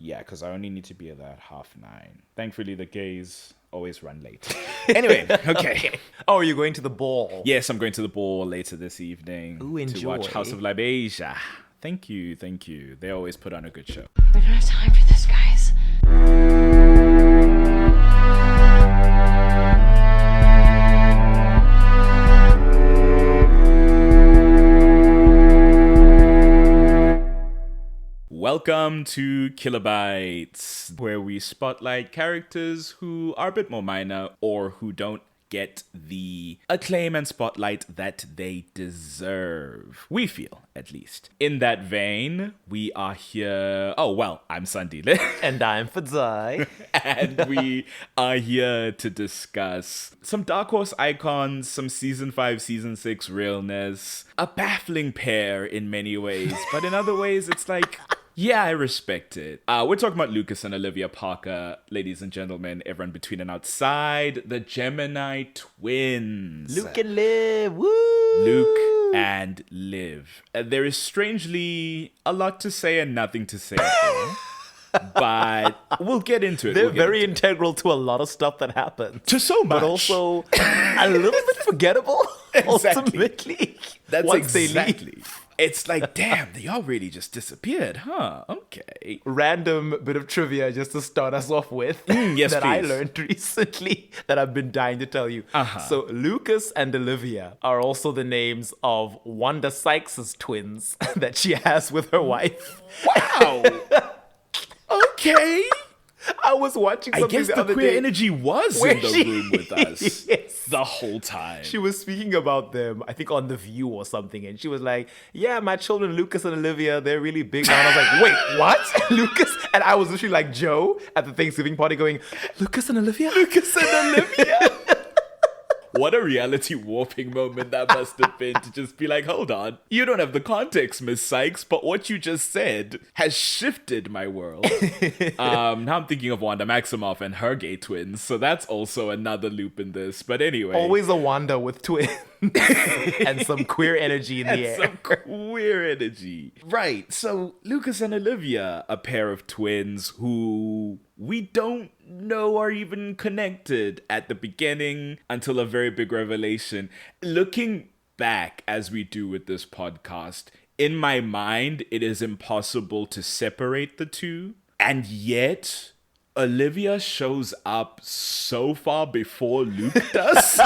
Yeah, because I only need to be there at 9:30. Thankfully, the gays always run late. Anyway, okay. Oh, are you going to the ball? Yes, I'm going to the ball later this evening. Ooh, to watch enjoy. House of Libasia. Thank you. They always put on a good show. We don't have time for this, guys. Welcome to Kilobytes, where we spotlight characters who are a bit more minor or who don't get the acclaim and spotlight that they deserve. We feel, at least. In that vein, we are here... Oh, well, I'm Sandile. And I'm Fadzai. And we are here to discuss some Dark Horse icons, some Season 5, Season 6 realness, a baffling pair in many ways, but in other ways, it's like... Yeah, I respect it. We're talking about Lucas and Olivia Parker, ladies and gentlemen, everyone between and outside, the Gemini twins. Luke and Liv, woo! Luke and Liv. There is strangely a lot to say and nothing to say here, but we'll get into it. They're very integral to a lot of stuff that happens. To so much. But also a little bit forgettable, ultimately. That's once exactly. They leave. It's like, damn, they all really just disappeared, huh? Okay. Random bit of trivia just to start us off with yes, that please. I learned recently that I've been dying to tell you. So Lucas and Olivia are also the names of Wanda Sykes' twins that she has with her wife. Wow. Okay. I was watching something I guess the other queer day energy was where in the room with us Yes. the whole time. She was speaking about them, I think on The View or something, and she was like, yeah, my children, Lucas and Olivia, they're really big now. And I was like, wait, what? Lucas? And I was literally like Joe at the Thanksgiving party going, Lucas and Olivia? Lucas and Olivia. What a reality warping moment that must have been to just be like, hold on, you don't have the context, Miss Sykes, but what you just said has shifted my world. Now I'm thinking of Wanda Maximoff and her gay twins, so that's also another loop in this. But anyway. Always a Wanda with twins and some queer energy in the air. Some queer energy. Right, so Lucas and Olivia, a pair of twins who we don't know are even connected at the beginning until a very big revelation. Looking back, as we do with this podcast, in my mind, it is impossible to separate the two. And yet, Olivia shows up so far before Luke does.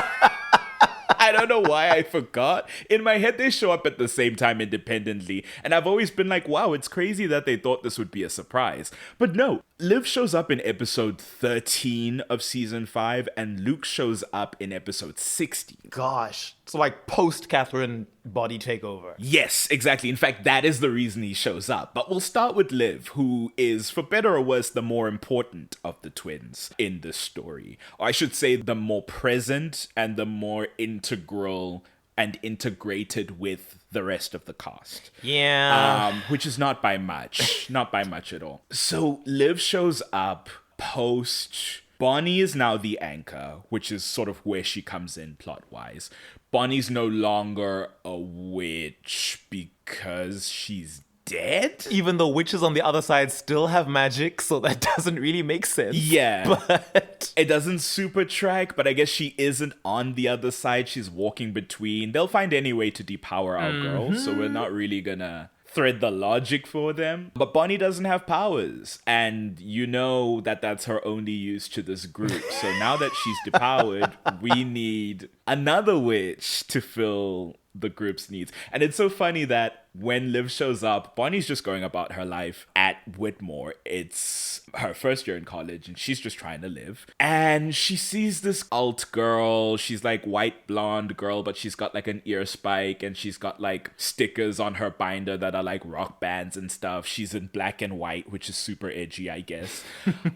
I don't know why I forgot. In my head, they show up at the same time independently. And I've always been like, wow, it's crazy that they thought this would be a surprise. But no, Liv shows up in episode 13 of season 5, and Luke shows up in episode 16. Gosh. So like post-Catherine body takeover. Yes, exactly. In fact, that is the reason he shows up. But we'll start with Liv, who is, for better or worse, the more important of the twins in this story. Or I should say the more present and the more integral and integrated with the rest of the cast. Yeah. Which is not by much. Not by much at all. So Liv shows up post... Bonnie is now the anchor, which is sort of where she comes in plot-wise. Bonnie's no longer a witch because she's dead? Even though witches on the other side still have magic, so that doesn't really make sense. Yeah. But it doesn't super track, but I guess she isn't on the other side. She's walking between. They'll find any way to depower our girl, so we're not really gonna thread the logic for them. But Bonnie doesn't have powers, and you know that that's her only use to this group. So now that she's depowered, we need another witch to fill the group's needs. And it's so funny that when Liv shows up, Bonnie's just going about her life at Whitmore. It's her first year in college and she's just trying to live. And she sees this alt girl. She's like white blonde girl, but she's got like an ear spike and she's got like stickers on her binder that are like rock bands and stuff. She's in black and white, which is super edgy, I guess.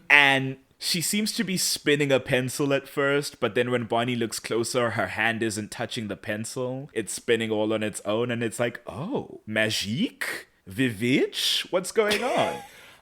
And she seems to be spinning a pencil at first, but then when Bonnie looks closer, her hand isn't touching the pencil. It's spinning all on its own, and it's like, oh, magique? Vivitch? What's going on?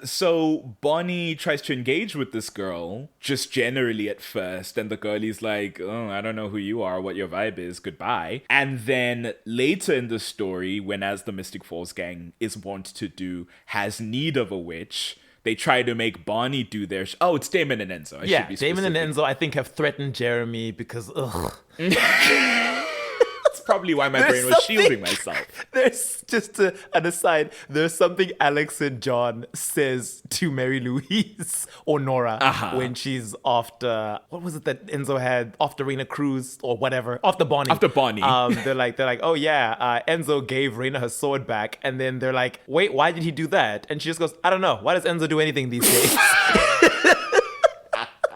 So Bonnie tries to engage with this girl, just generally at first, and the girlie's like, oh, I don't know who you are, what your vibe is, goodbye. And then later in the story, when as the Mystic Falls gang is wont to do, has need of a witch, they try to make Bonnie do their... Oh, it's Damon and Enzo. I should be Damon and specific. Enzo, I think, have threatened Jeremy because, ugh. That's probably why my brain was shielding myself. There's just an aside. There's something Alex and John says to Mary Louise or Nora when she's after, what was it that Enzo had? After Rena Cruz or whatever. After Bonnie. After Bonnie. They're like, oh yeah, Enzo gave Rena her sword back. And then they're like, wait, why did he do that? And she just goes, I don't know. Why does Enzo do anything these days?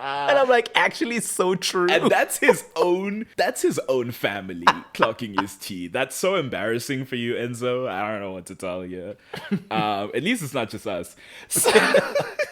And I'm like, actually, so true. And that's his own family clocking his teeth. That's so embarrassing for you, Enzo. I don't know what to tell you. At least it's not just us. So,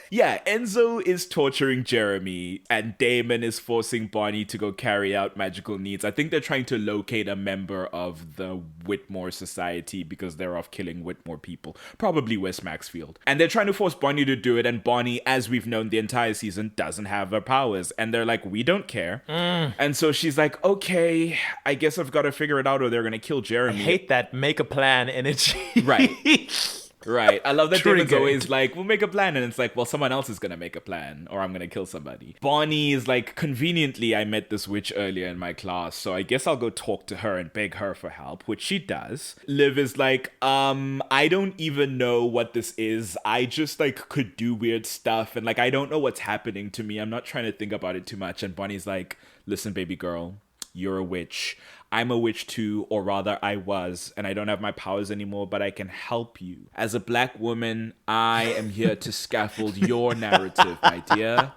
yeah, Enzo is torturing Jeremy and Damon is forcing Bonnie to go carry out magical needs. I think they're trying to locate a member of the Whitmore Society because they're off killing Whitmore people. Probably West Maxfield. And they're trying to force Bonnie to do it, and Bonnie, as we've known the entire season, doesn't have her powers. And they're like, we don't care. And so she's like, okay, I guess I've got to figure it out or they're going to kill Jeremy. I hate that make a plan energy. Right. I love that Damon's Triggered. always like, we'll make a plan. And it's like, well, someone else is going to make a plan or I'm going to kill somebody. Bonnie is like, conveniently, I met this witch earlier in my class. So I guess I'll go talk to her and beg her for help, which she does. Liv is like, I don't even know what this is. I just like could do weird stuff. And like, I don't know what's happening to me. I'm not trying to think about it too much. And Bonnie's like, listen, baby girl, you're a witch. I'm a witch too, or rather I was, and I don't have my powers anymore, but I can help you. As a black woman, I am here to scaffold your narrative, my dear,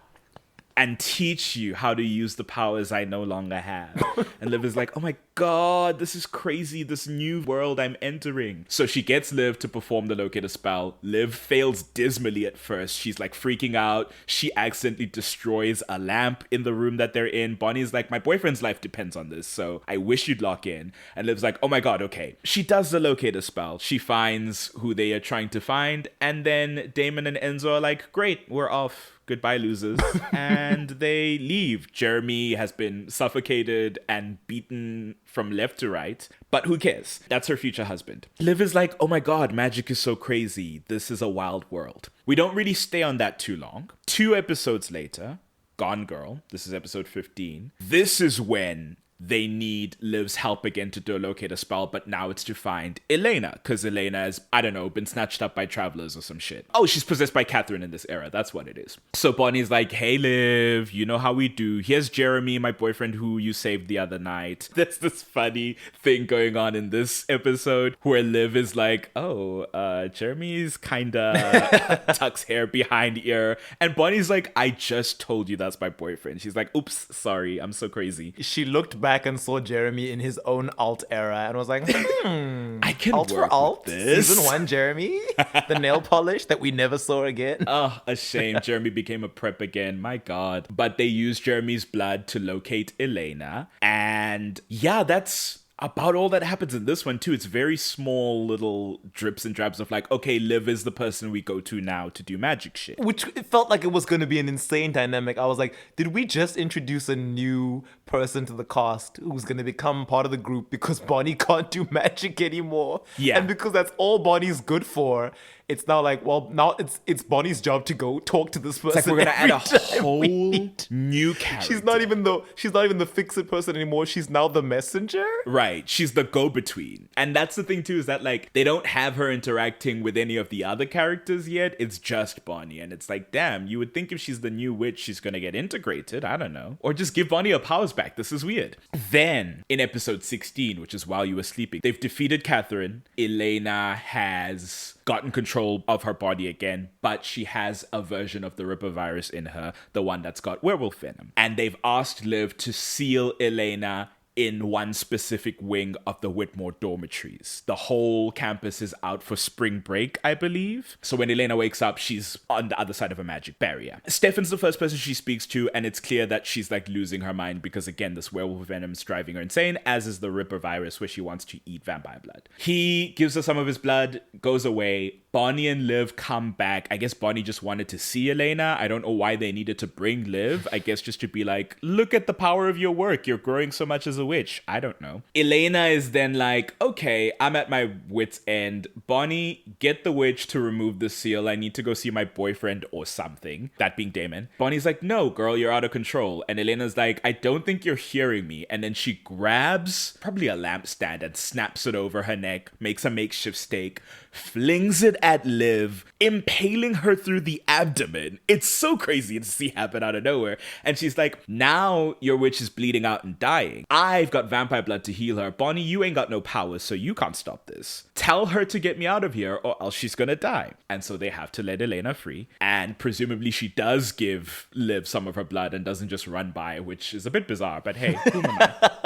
and teach you how to use the powers I no longer have. And Liv is like, oh my god, this is crazy, this new world I'm entering. So she gets Liv to perform the locator spell. Liv fails dismally at first. She's like freaking out. She accidentally destroys a lamp in the room that they're in. Bonnie's like, my boyfriend's life depends on this, so I wish you'd lock in. And Liv's like, oh my god, okay. She does the locator spell. She finds who they are trying to find, and then Damon and Enzo are like, great, we're off. Goodbye, losers. And they leave. Jeremy has been suffocated and beaten from left to right. But who cares? That's her future husband. Liv is like, oh my god, magic is so crazy. This is a wild world. We don't really stay on that too long. 2 episodes later, Gone Girl. This is episode 15. This is when they need Liv's help again to do a locator spell, but now it's to find Elena, because Elena has, I don't know, been snatched up by travelers or some shit. Oh, she's possessed by Catherine in this era. That's what it is. So Bonnie's like, hey, Liv, you know how we do. Here's Jeremy, my boyfriend who you saved the other night. There's this funny thing going on in this episode where Liv is like, oh, Jeremy's kinda tucks hair behind ear. And Bonnie's like, I just told you that's my boyfriend. She's like, oops, sorry, I'm so crazy. She looked back and saw Jeremy in his own alt era and was like, I can alt work for alt, with this. season 1 Jeremy, the nail polish that we never saw again. Oh, a shame. Jeremy became a prep again. My God. But they used Jeremy's blood to locate Elena. And yeah, that's about all that happens in this one too. It's very small little drips and drabs of like, okay, Liv is the person we go to now to do magic shit. Which it felt like it was going to be an insane dynamic. I was like, did we just introduce a new person to the cast who's going to become part of the group because Bonnie can't do magic anymore? Yeah. And because that's all Bonnie's good for, it's now like, well, now it's Bonnie's job to go talk to this person. It's like we're gonna add a whole meet. new character. She's not even the fix-it person anymore. She's now the messenger. Right. She's the go-between. And that's the thing too, is that like they don't have her interacting with any of the other characters yet. It's just Bonnie. And it's like, damn, you would think if she's the new witch, she's gonna get integrated. I don't know. Or just give Bonnie her powers back. This is weird. Then in episode 16, which is while you were sleeping, they've defeated Catherine. Elena has gotten control of her body again, but she has a version of the Ripper virus in her, the one that's got werewolf venom. And they've asked Liv to seal Elena in one specific wing of the Whitmore dormitories. The whole campus is out for spring break, I believe. So when Elena wakes up, she's on the other side of a magic barrier. Stefan's the first person she speaks to, and it's clear that she's like losing her mind because again, this werewolf venom is driving her insane, as is the Ripper virus where she wants to eat vampire blood. He gives her some of his blood, goes away. Bonnie and Liv come back. I guess Bonnie just wanted to see Elena. I don't know why they needed to bring Liv. I guess just to be like, look at the power of your work. You're growing so much as a witch. I don't know. Elena is then like, okay, I'm at my wit's end. Bonnie, get the witch to remove the seal. I need to go see my boyfriend or something. That being Damon. Bonnie's like, no, girl, you're out of control. And Elena's like, I don't think you're hearing me. And then she grabs probably a lampstand and snaps it over her neck, makes a makeshift stake, flings it at Liv, impaling her through the abdomen. It's so crazy to see happen out of nowhere. And she's like, now your witch is bleeding out and dying. I've got vampire blood to heal her. Bonnie, you ain't got no powers, so you can't stop this. Tell her to get me out of here or else she's gonna die. And so they have to let Elena free. And presumably she does give Liv some of her blood and doesn't just run by, which is a bit bizarre, but hey, who am I?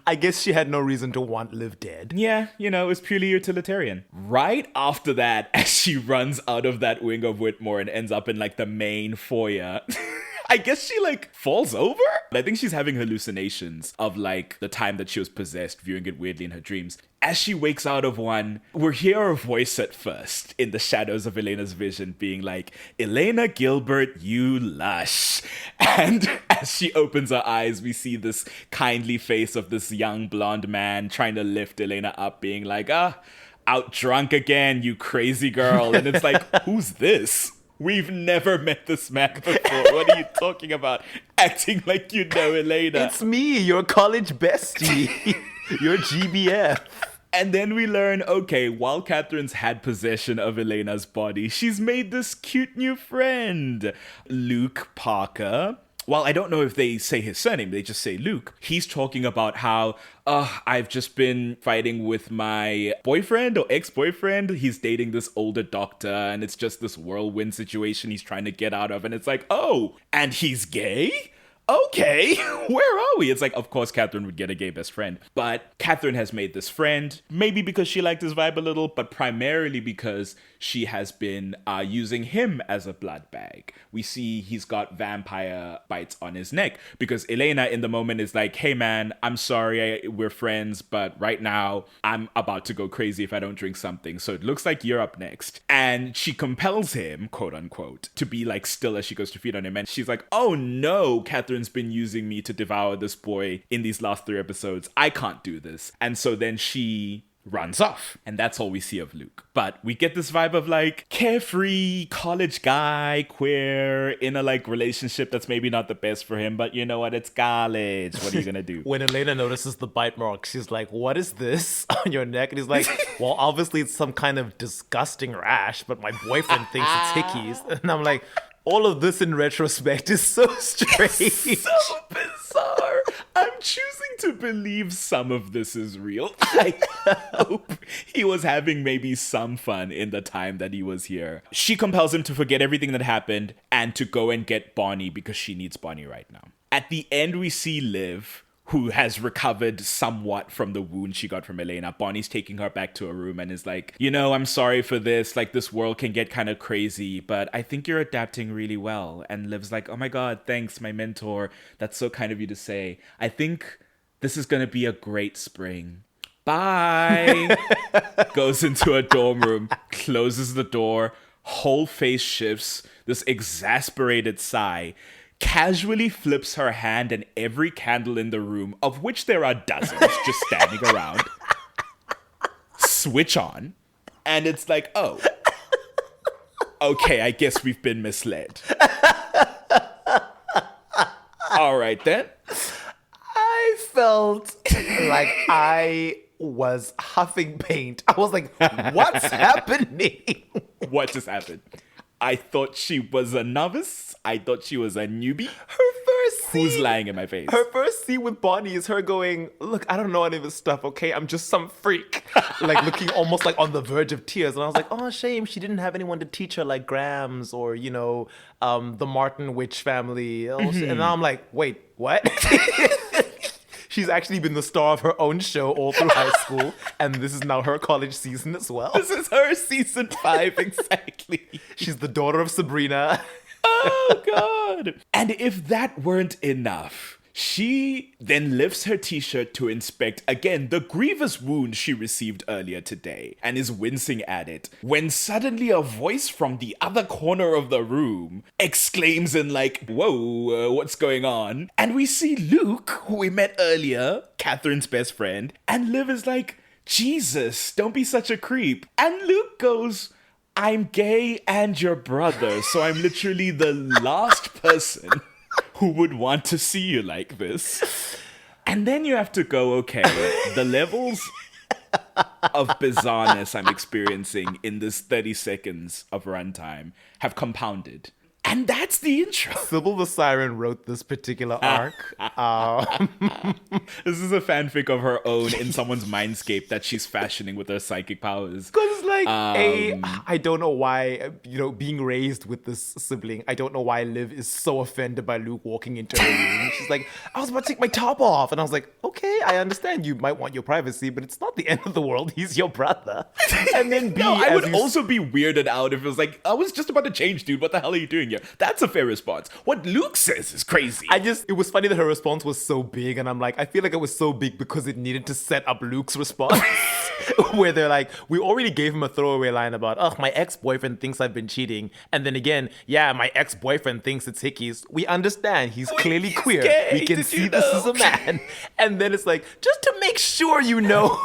I guess she had no reason to want Liv dead. Yeah, you know, it's purely utilitarian. Right after that, as she runs out of that wing of Whitmore and ends up in like the main foyer, I guess she like falls over. I think she's having hallucinations of like the time that she was possessed, viewing it weirdly in her dreams. As she wakes out of one, we hear her voice at first in the shadows of Elena's vision being like, Elena Gilbert, you lush. And as she opens her eyes, we see this kindly face of this young blonde man trying to lift Elena up, being like, out drunk again, you crazy girl. And it's like, who's this? We've never met this man before. What are you talking about? Acting like you know Elena. It's me, your college bestie. Your GBF. And then we learn, okay, while Catherine's had possession of Elena's body, she's made this cute new friend, Luke Parker. Well, I don't know if they say his surname, they just say Luke. He's talking about how, I've just been fighting with my boyfriend or ex-boyfriend. He's dating this older doctor, and it's just this whirlwind situation he's trying to get out of. And it's like, oh, and he's gay? Okay, where are we? It's like, of course, Catherine would get a gay best friend. But Catherine has made this friend, maybe because she liked his vibe a little, but primarily because she has been using him as a blood bag. We see he's got vampire bites on his neck because Elena in the moment is like, hey man, I'm sorry, we're friends, but right now I'm about to go crazy if I don't drink something. So it looks like you're up next. And she compels him, quote unquote, to be like still as she goes to feed on him. And she's like, oh no, Catherine's been using me to devour this boy in these last 3 episodes. I can't do this. And so then she runs off. And that's all we see of Luke. But we get this vibe of like carefree college guy, queer, in a like relationship that's maybe not the best for him, but you know what? It's college. What are you gonna do? When Elena notices the bite mark, she's like, what is this on your neck? And he's like, well, obviously it's some kind of disgusting rash, but my boyfriend thinks it's hickeys. And I'm like, all of this in retrospect is so strange. It's so bizarre. I'm choosing to believe some of this is real. I hope he was having maybe some fun in the time that he was here. She compels him to forget everything that happened and to go and get Bonnie because she needs Bonnie right now. At the end, we see Liv, who has recovered somewhat from the wound she got from Elena. Bonnie's taking her back to her room and is like, you know, I'm sorry for this. Like, this world can get kind of crazy, but I think you're adapting really well. And Liv's like, oh my God, thanks, my mentor. That's so kind of you to say. I think this is going to be a great spring. Bye. Goes into a dorm room, closes the door, whole face shifts, this exasperated sigh, casually flips her hand and every candle in the room, of which there are dozens just standing around, switch on. And it's like, oh, okay, I guess we've been misled. All right, then. I felt like I was huffing paint. I was like, what's happening? What just happened? I thought she was a novice. I thought she was a newbie. Her first scene. Who's lying in my face? Her first scene with Bonnie is her going, look, I don't know any of this stuff, okay? I'm just some freak. Like looking almost like on the verge of tears. And I was like, oh, shame. She didn't have anyone to teach her like Grams or, you know, the Martin Witch family. And now I'm like, wait, what? She's actually been the star of her own show all through high school, and this is now her college season as well. This is her season 5, exactly. She's the daughter of Sabrina. Oh, God. And if that weren't enough, She then lifts her t-shirt to inspect, again, the grievous wound she received earlier today and is wincing at it when suddenly a voice from the other corner of the room exclaims in like, whoa, what's going on? And we see Luke, who we met earlier, Catherine's best friend, and Liv is like, Jesus, don't be such a creep. And Luke goes, I'm gay and your brother, so I'm literally the last person who would want to see you like this. And then you have to go, okay, the levels of bizarreness I'm experiencing in this 30 seconds of runtime have compounded. And that's the intro. Sybil the Siren wrote this particular arc. This is a fanfic of her own in someone's mindscape that she's fashioning with her psychic powers. Because like, I don't know why, being raised with this sibling, I don't know why Liv is so offended by Luke walking into her room. She's like, I was about to take my top off. And I was like, okay, I understand you might want your privacy, but it's not the end of the world. He's your brother. And then B, no, I would also be weirded out if it was like, I was just about to change, dude. What the hell are you doing here? That's a fair response. What Luke says is crazy. It was funny that her response was so big, and I'm like, I feel like it was so big because it needed to set up Luke's response. Where they're like, we already gave him a throwaway line about, my ex-boyfriend thinks I've been cheating. And then again, yeah, my ex-boyfriend thinks it's hickeys. We understand. He's clearly queer. Gay. We can see this as a man. And then it's like, just to make sure you know,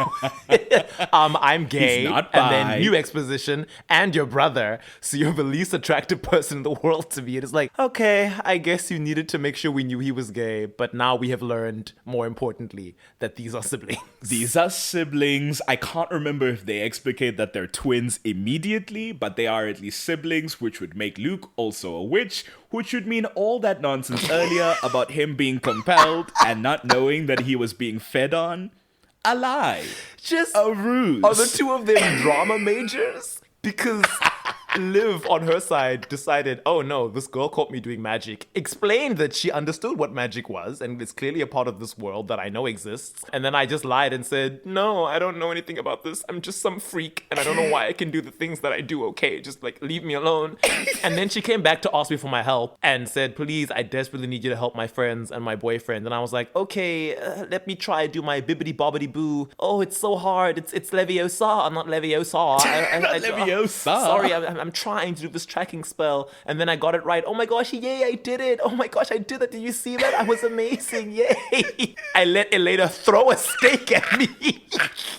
I'm gay. He's not and then bi. new exposition, and your brother. So you're the least attractive person in the world to me. It is like, okay, I guess you needed to make sure we knew he was gay. But now we have learned, more importantly, that these are siblings. These are siblings. I can't remember if they explicate that they're twins immediately, but they are at least siblings, which would make Luke also a witch, which would mean all that nonsense earlier about him being compelled and not knowing that he was being fed on. A lie. Just a ruse. Are the two of them drama majors? Because Liv, on her side, decided, oh no, this girl caught me doing magic. Explained that she understood what magic was and is clearly a part of this world that I know exists. And then I just lied and said, no, I don't know anything about this. I'm just some freak and I don't know why I can do the things that I do okay. Just like, leave me alone. And then she came back to ask me for my help and said, please, I desperately need you to help my friends and my boyfriend. And I was like, okay, let me try do my bibbity bobbity boo. Oh, it's so hard. It's Leviosa, not Leviosa. Not Leviosa. Sorry, I'm trying to do this tracking spell, and then I got it right. Oh my gosh, yay, I did it. Oh my gosh, I did that. Did you see that? I was amazing. Yay. I let Elena throw a steak at me.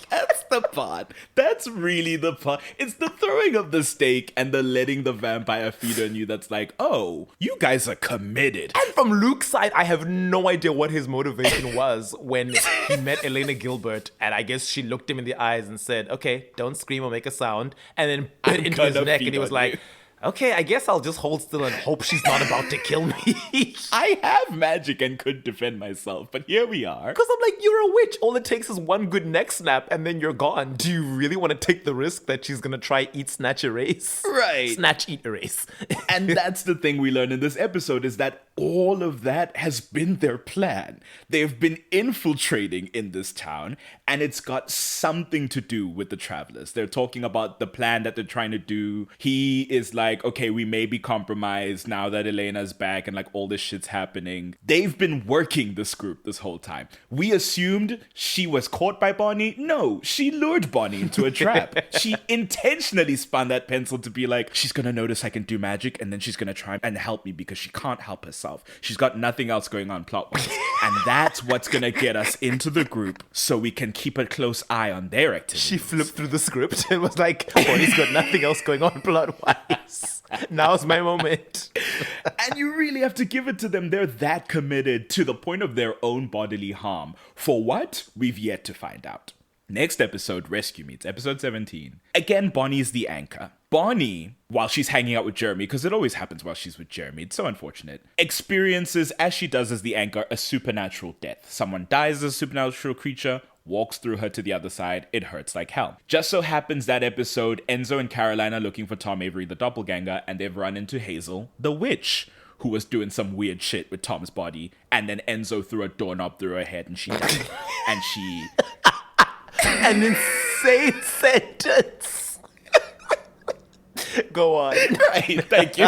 That's the part. That's really the part. It's the throwing of the steak and the letting the vampire feed on you that's like, oh, you guys are committed. And from Luke's side, I have no idea what his motivation was when he met Elena Gilbert, and I guess she looked him in the eyes and said, okay, don't scream or make a sound, and then bit into his neck, and he was like, okay, I guess I'll just hold still and hope she's not about to kill me. I have magic and could defend myself, but here we are. Because I'm like, you're a witch. All it takes is one good neck snap and then you're gone. Do you really want to take the risk that she's going to try eat, snatch, erase? Right. Snatch, eat, erase. And that's the thing we learn in this episode is that all of that has been their plan. They've been infiltrating in this town, and it's got something to do with the travelers. They're talking about the plan that they're trying to do. He is like, okay, we may be compromised now that Elena's back and like all this shit's happening. They've been working this group this whole time. We assumed she was caught by Bonnie. No, she lured Bonnie into a trap. She intentionally spun that pencil to be like, she's gonna notice I can do magic and then she's gonna try and help me because she can't help herself. She's got nothing else going on plot-wise. And that's what's gonna get us into the group so we can keep a close eye on their activities. She flipped through the script and was like, Bonnie's got nothing else going on plot-wise. Now's my moment. And you really have to give it to them. They're that committed to the point of their own bodily harm. For what? We've yet to find out. Next episode, Rescue Meets, episode 17. Again, Bonnie's the anchor. Bonnie, while she's hanging out with Jeremy, because it always happens while she's with Jeremy, it's so unfortunate, experiences, as she does as the anchor, a supernatural death. Someone dies as a supernatural creature, walks through her to the other side. It hurts like hell. Just so happens that episode, Enzo and Caroline are looking for Tom Avery, the doppelganger, and they've run into Hazel, the witch, who was doing some weird shit with Tom's body. And then Enzo threw a doorknob through her head and she died. And she... An insane sentence. Go on. Right, thank you.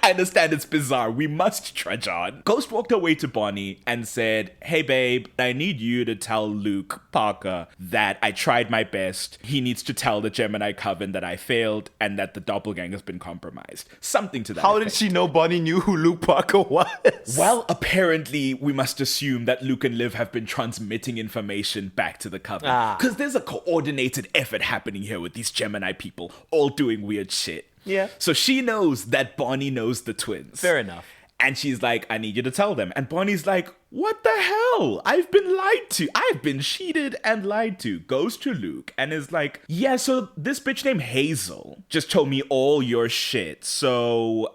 I understand it's bizarre. We must trudge on. Ghost walked away to Bonnie and said, hey babe, I need you to tell Luke Parker that I tried my best. He needs to tell the Gemini coven that I failed and that the doppelganger's been compromised. Something to that How effect. did she know Bonnie knew who Luke Parker was? Well, apparently we must assume that Luke and Liv have been transmitting information back to the coven. Because there's a coordinated effort happening here with these Gemini people all doing weird shit. Yeah. So she knows that Bonnie knows the twins. Fair enough. And she's like, I need you to tell them. And Bonnie's like, what the hell? I've been lied to. I've been cheated and lied to. Goes to Luke and is like, yeah, so this bitch named Hazel just told me all your shit. So,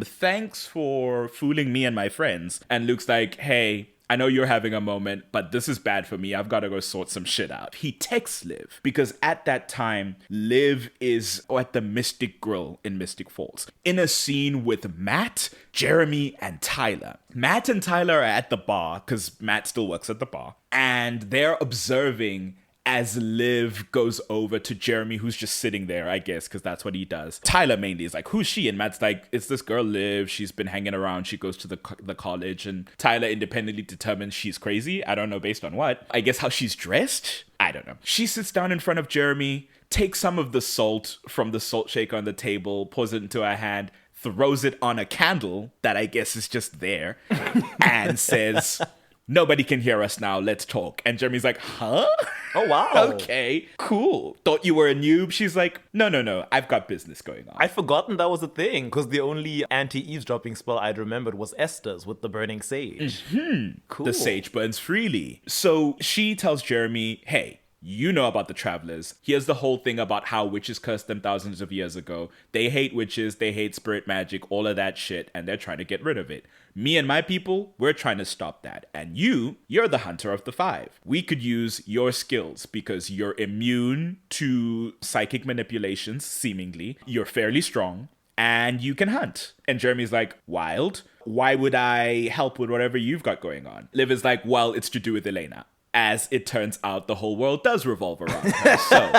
thanks for fooling me and my friends. And Luke's like, hey, I know you're having a moment, but this is bad for me. I've got to go sort some shit out. He texts Liv because at that time, Liv is at the Mystic Grill in Mystic Falls in a scene with Matt, Jeremy, and Tyler. Matt and Tyler are at the bar because Matt still works at the bar, and they're observing as Liv goes over to Jeremy, who's just sitting there, I guess, because that's what he does. Tyler mainly is like, who's she? And Matt's like, it's this girl Liv. She's been hanging around. She goes to the college. And Tyler independently determines she's crazy. I don't know based on what. I guess how she's dressed? I don't know. She sits down in front of Jeremy, takes some of the salt from the salt shaker on the table, pours it into her hand, throws it on a candle that I guess is just there, and says, nobody can hear us now. Let's talk. And Jeremy's like, huh? Oh, wow. Okay, cool. Thought you were a noob? She's like, no. I've got business going on. I'd forgotten that was a thing because the only anti-eavesdropping spell I'd remembered was Esther's with the burning sage. Cool. The sage burns freely. So she tells Jeremy, hey, you know about the travelers. Here's the whole thing about how witches cursed them thousands of years ago. They hate witches, they hate spirit magic, all of that shit, and they're trying to get rid of it. Me and my people, we're trying to stop that. And you're the hunter of the five. We could use your skills because you're immune to psychic manipulations, seemingly. You're fairly strong, and you can hunt. And Jeremy's like, wild? Why would I help with whatever you've got going on? Liv is like, well, it's to do with Elena. As it turns out, the whole world does revolve around her. So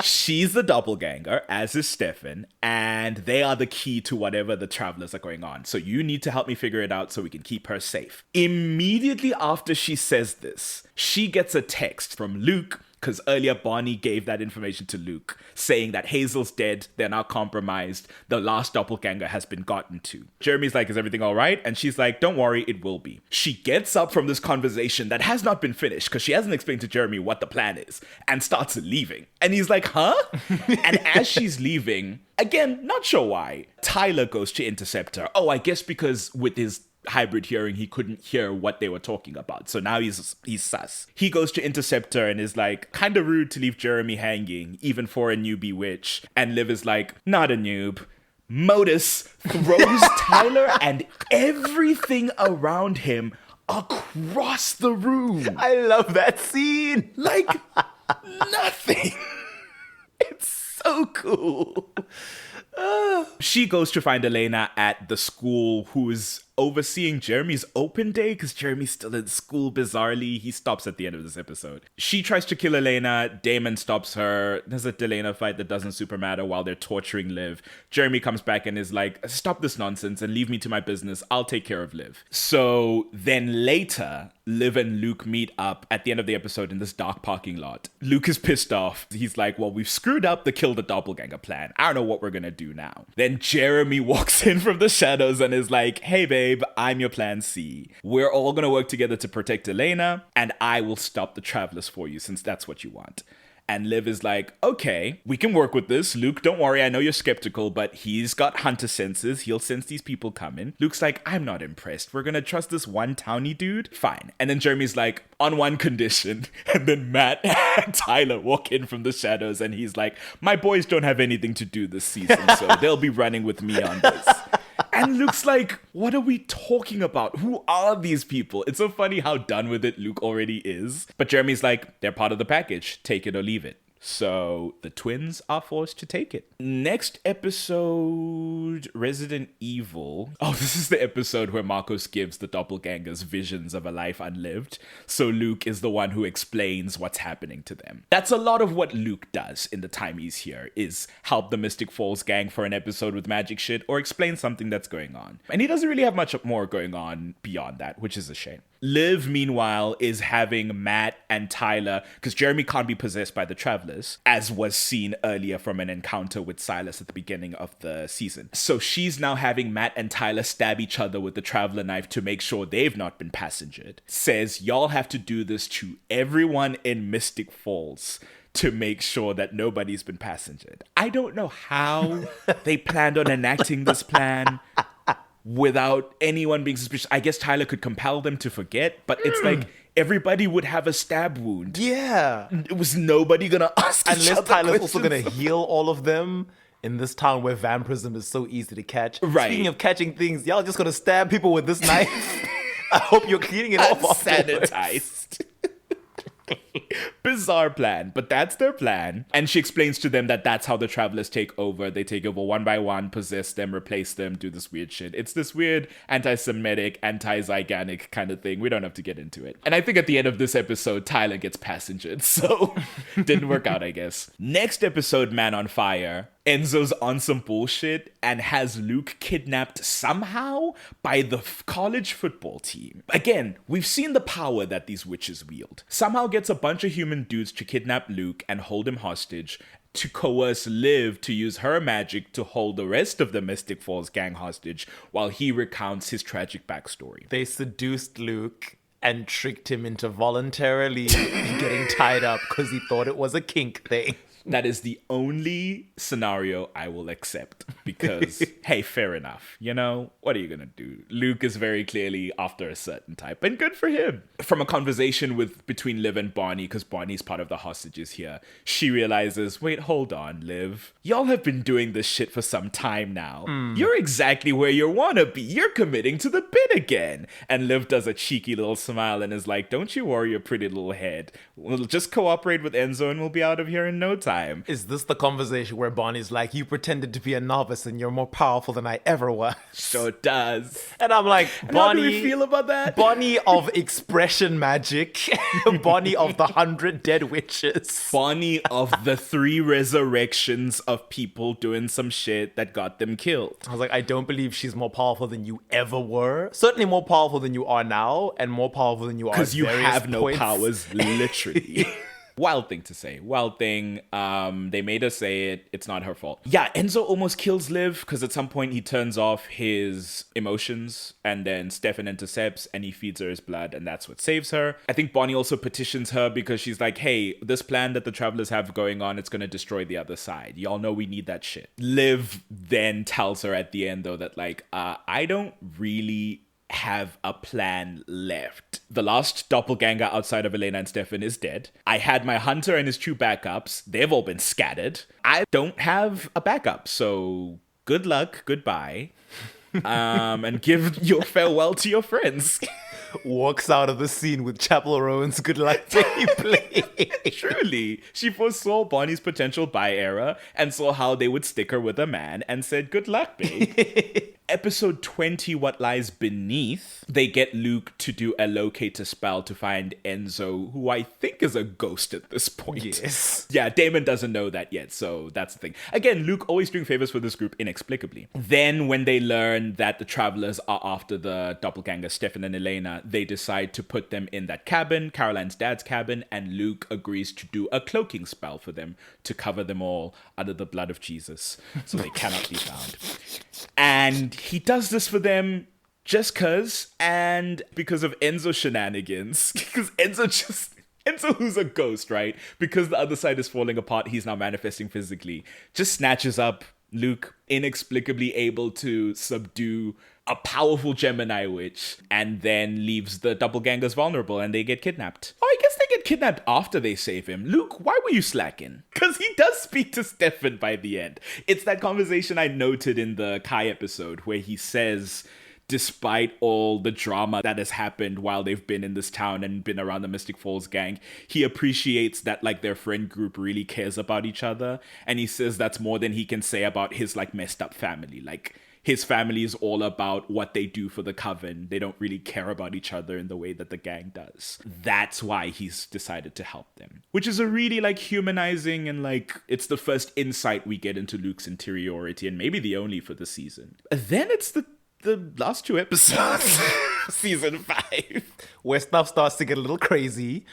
she's the doppelganger, as is Stefan, and they are the key to whatever the travelers are going on. So you need to help me figure it out so we can keep her safe. Immediately after she says this, she gets a text from Luke, because earlier Bonnie gave that information to Luke, saying that Hazel's dead, they're now compromised, the last doppelganger has been gotten to. Jeremy's like, is everything all right? And she's like, don't worry, it will be. She gets up from this conversation that has not been finished, because she hasn't explained to Jeremy what the plan is, and starts leaving. And he's like, huh? And as she's leaving, again, not sure why, Tyler goes to intercept her. Oh, I guess because with his hybrid hearing, he couldn't hear what they were talking about. So now he's sus. He goes to intercept her and is like, kind of rude to leave Jeremy hanging, even for a newbie witch. And Liv is like, not a noob. Modus throws Tyler and everything around him across the room. I love that scene. Like, nothing. It's so cool. She goes to find Elena at the school, who's overseeing Jeremy's open day because Jeremy's still in school bizarrely. He stops at the end of this episode. She tries to kill Elena. Damon stops her. There's a Delena fight that doesn't super matter while they're torturing Liv. Jeremy comes back and is like, stop this nonsense and leave me to my business. I'll take care of Liv. So then later, Liv and Luke meet up at the end of the episode in this dark parking lot. Luke is pissed off. He's like, well, we've screwed up the kill the doppelganger plan. I don't know what we're gonna do now. Then Jeremy walks in from the shadows and is like, hey babe, I'm your plan C. We're all gonna work together to protect Elena, and I will stop the travelers for you since that's what you want. And Liv is like, okay, we can work with this. Luke, don't worry, I know you're skeptical, but he's got hunter senses. He'll sense these people coming. Luke's like, I'm not impressed. We're gonna trust this one townie dude? Fine. And then Jeremy's like, on one condition. And then Matt and Tyler walk in from the shadows and he's like, my boys don't have anything to do this season, so they'll be running with me on this. And Luke's like, what are we talking about? Who are these people? It's so funny how done with it Luke already is. But Jeremy's like, they're part of the package. Take it or leave it. So the twins are forced to take it. Next episode, episode Resident Evil. Oh, this is the episode where Marcos gives the doppelgangers visions of a life unlived. So Luke is the one who explains what's happening to them. That's a lot of what Luke does in the time he's here, is help the Mystic Falls gang for an episode with magic shit or explain something that's going on. And he doesn't really have much more going on beyond that, which is a shame. Liv, meanwhile, is having Matt and Tyler, because Jeremy can't be possessed by the Travelers, as was seen earlier from an encounter with Silas at the beginning of the season. So she's now having Matt and Tyler stab each other with the Traveler knife to make sure they've not been passengered. Says, y'all have to do this to everyone in Mystic Falls to make sure that nobody's been passengered. I don't know how they planned on enacting this plan without anyone being suspicious. I guess Tyler could compel them to forget, but it's like everybody would have a stab wound. Yeah. It was nobody gonna ask each Unless other Tyler's also questions. gonna heal all of them in this town where vampirism is so easy to catch. Right. Speaking of catching things, y'all just gonna stab people with this knife? I hope you're cleaning it off afterwards. Sanitized. Bizarre plan, but that's their plan. And she explains to them that that's how the Travelers take over. They take over one by one, possess them, replace them, do this weird shit. It's this weird anti-Semitic, anti-Zyganic kind of thing. We don't have to get into it. And I think at the end of this episode, Tyler gets passengered, so didn't work out, I guess. Next episode, Man on Fire, Enzo's on some bullshit and has Luke kidnapped somehow by the college football team. Again, we've seen the power that these witches wield. Somehow gets a bunch of human dudes to kidnap Luke and hold him hostage, to coerce Liv to use her magic to hold the rest of the Mystic Falls gang hostage while he recounts his tragic backstory. They seduced Luke and tricked him into voluntarily getting tied up because he thought it was a kink thing. That is the only scenario I will accept because, hey, fair enough. You know, what are you going to do? Luke is very clearly after a certain type, and good for him. From a conversation between Liv and Bonnie, because Bonnie's part of the hostages here, she realizes, wait, hold on, Liv. Y'all have been doing this shit for some time now. You're exactly where you want to be. You're committing to the bit again. And Liv does a cheeky little smile and is like, don't you worry your pretty little head. We'll just cooperate with Enzo and we'll be out of here in no time. Is this the conversation where Bonnie's like, you pretended to be a novice and you're more powerful than I ever was? Sure does. And I'm like, And Bonnie, how do we feel about that? Bonnie of expression magic, Bonnie of the 100 dead witches. Bonnie of the 3 resurrections of people doing some shit that got them killed. I was like, I don't believe she's more powerful than you ever were. Certainly more powerful than you are now, and more powerful than you are at Because you various have no points. powers, literally. Wild thing to say. Wild thing. They made her say it. It's not her fault. Yeah, Enzo almost kills Liv because at some point he turns off his emotions and then Stefan intercepts and he feeds her his blood and that's what saves her. I think Bonnie also petitions her because she's like, hey, this plan that the Travelers have going on, it's going to destroy the other side. Y'all know we need that shit. Liv then tells her at the end though that like, I don't really have a plan left. The last doppelganger outside of Elena and Stefan is dead. I had my hunter and his 2 backups. They've all been scattered. I don't have a backup, so good luck, goodbye. And give your farewell to your friends. Walks out of the scene with Chapel Rowan's good luck play. Truly, she foresaw Bonnie's potential bi-era and saw how they would stick her with a man and said, good luck, babe. Episode 20, What Lies Beneath, they get Luke to do a locator spell to find Enzo, who I think is a ghost at this point. Yes. Yeah, Damon doesn't know that yet, so that's the thing. Again, Luke always doing favors for this group inexplicably. Then when they learn that the Travelers are after the doppelganger Stefan and Elena, they decide to put them in that cabin, Caroline's dad's cabin, and Luke agrees to do a cloaking spell for them to cover them all under the blood of Jesus, so they cannot be found. And he does this for them just cause, and because of Enzo shenanigans, because Enzo, who's a ghost, right? Because the other side is falling apart, he's now manifesting physically, just snatches up Luke, inexplicably able to subdue a powerful Gemini witch, and then leaves the doppelgangers vulnerable and they get kidnapped. Oh, I guess they get kidnapped after they save him. Luke, why were you slacking? Because he does speak to Stefan by the end. It's that conversation I noted in the Kai episode where he says despite all the drama that has happened while they've been in this town and been around the Mystic Falls gang, he appreciates that like their friend group really cares about each other. And he says that's more than he can say about his like messed up family. Like his family is all about what they do for the coven. They don't really care about each other in the way that the gang does. That's why he's decided to help them, which is a really like humanizing and like it's the first insight we get into Luke's interiority and maybe the only for the season. And then it's the last 2 episodes, season 5, where stuff starts to get a little crazy.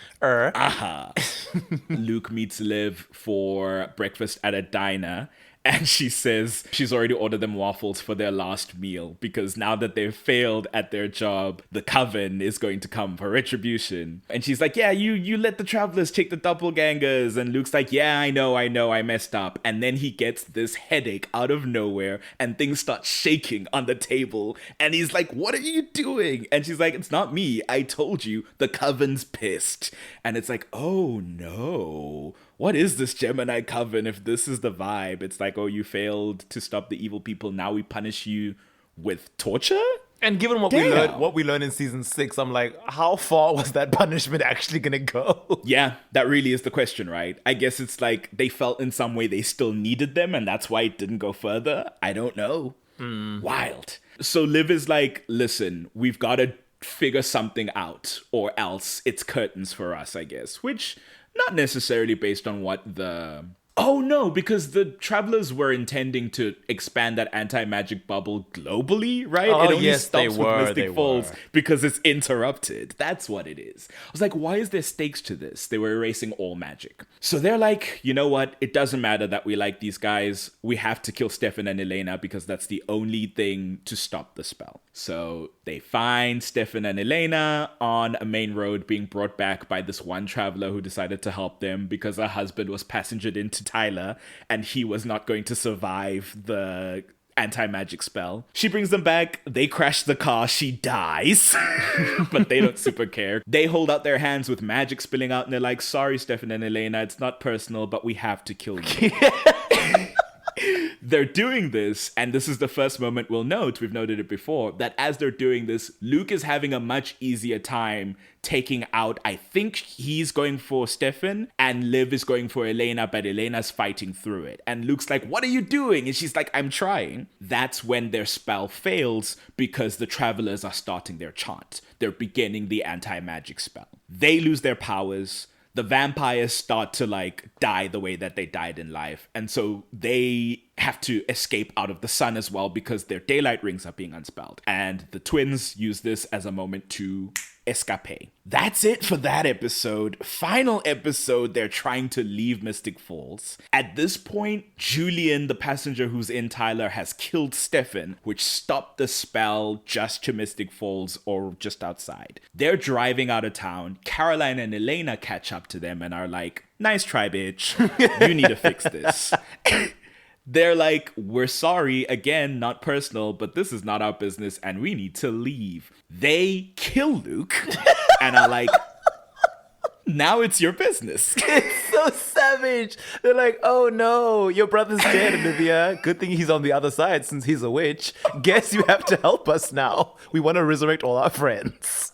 Luke meets Liv for breakfast at a diner. And she says she's already ordered them waffles for their last meal because now that they've failed at their job, the coven is going to come for retribution. And she's like, yeah, you let the travelers take the doppelgangers. And Luke's like, yeah, I know, I messed up. And then he gets this headache out of nowhere and things start shaking on the table. And he's like, what are you doing? And she's like, it's not me. I told you, the coven's pissed. And it's like, oh no. What is this Gemini coven if this is the vibe? It's like, oh, you failed to stop the evil people. Now we punish you with torture? And given what we learned in season 6, I'm like, how far was that punishment actually gonna go? Yeah, that really is the question, right? I guess it's like they felt in some way they still needed them and that's why it didn't go further. I don't know. Wild. So Liv is like, listen, we've got to figure something out or else it's curtains for us, I guess. Which... not necessarily based on what the... Oh, no, because the travelers were intending to expand that anti-magic bubble globally, right? Oh, it only yes, stops with Mystic Falls because it's interrupted. That's what it is. I was like, why is there stakes to this? They were erasing all magic. So they're like, you know what? It doesn't matter that we like these guys. We have to kill Stefan and Elena because that's the only thing to stop the spell. So they find Stefan and Elena on a main road being brought back by this one traveler who decided to help them because her husband was passengered into Tyler and he was not going to survive the anti-magic spell. She brings them back. They crash the car. She dies. But they don't super care. They hold out their hands with magic spilling out and they're like, sorry, Stefan and Elena, it's not personal, but we have to kill you. They're doing this, and this is the first moment we'll note, we've noted it before, that as they're doing this, Luke is having a much easier time taking out, I think he's going for Stefan, and Liv is going for Elena, but Elena's fighting through it. And Luke's like, what are you doing? And she's like, I'm trying. That's when their spell fails, because the travelers are starting their chant. They're beginning the anti-magic spell. They lose their powers. The vampires start to like die the way that they died in life. And so they have to escape out of the sun as well because their daylight rings are being unspelled. And the twins use this as a moment to escape. That's it for that episode. Final episode, they're trying to leave Mystic Falls. At this point, Julian, the passenger who's in Tyler, has killed Stefan, which stopped the spell just to Mystic Falls or just outside. They're driving out of town. Caroline and Elena catch up to them and are like, nice try, bitch. You need to fix this. They're like, we're sorry, again, not personal, but this is not our business and we need to leave. They kill Luke and are like, now it's your business. It's so savage. They're like, oh no, your brother's dead, Olivia. Good thing he's on the other side since he's a witch. Guess you have to help us now. We want to resurrect all our friends.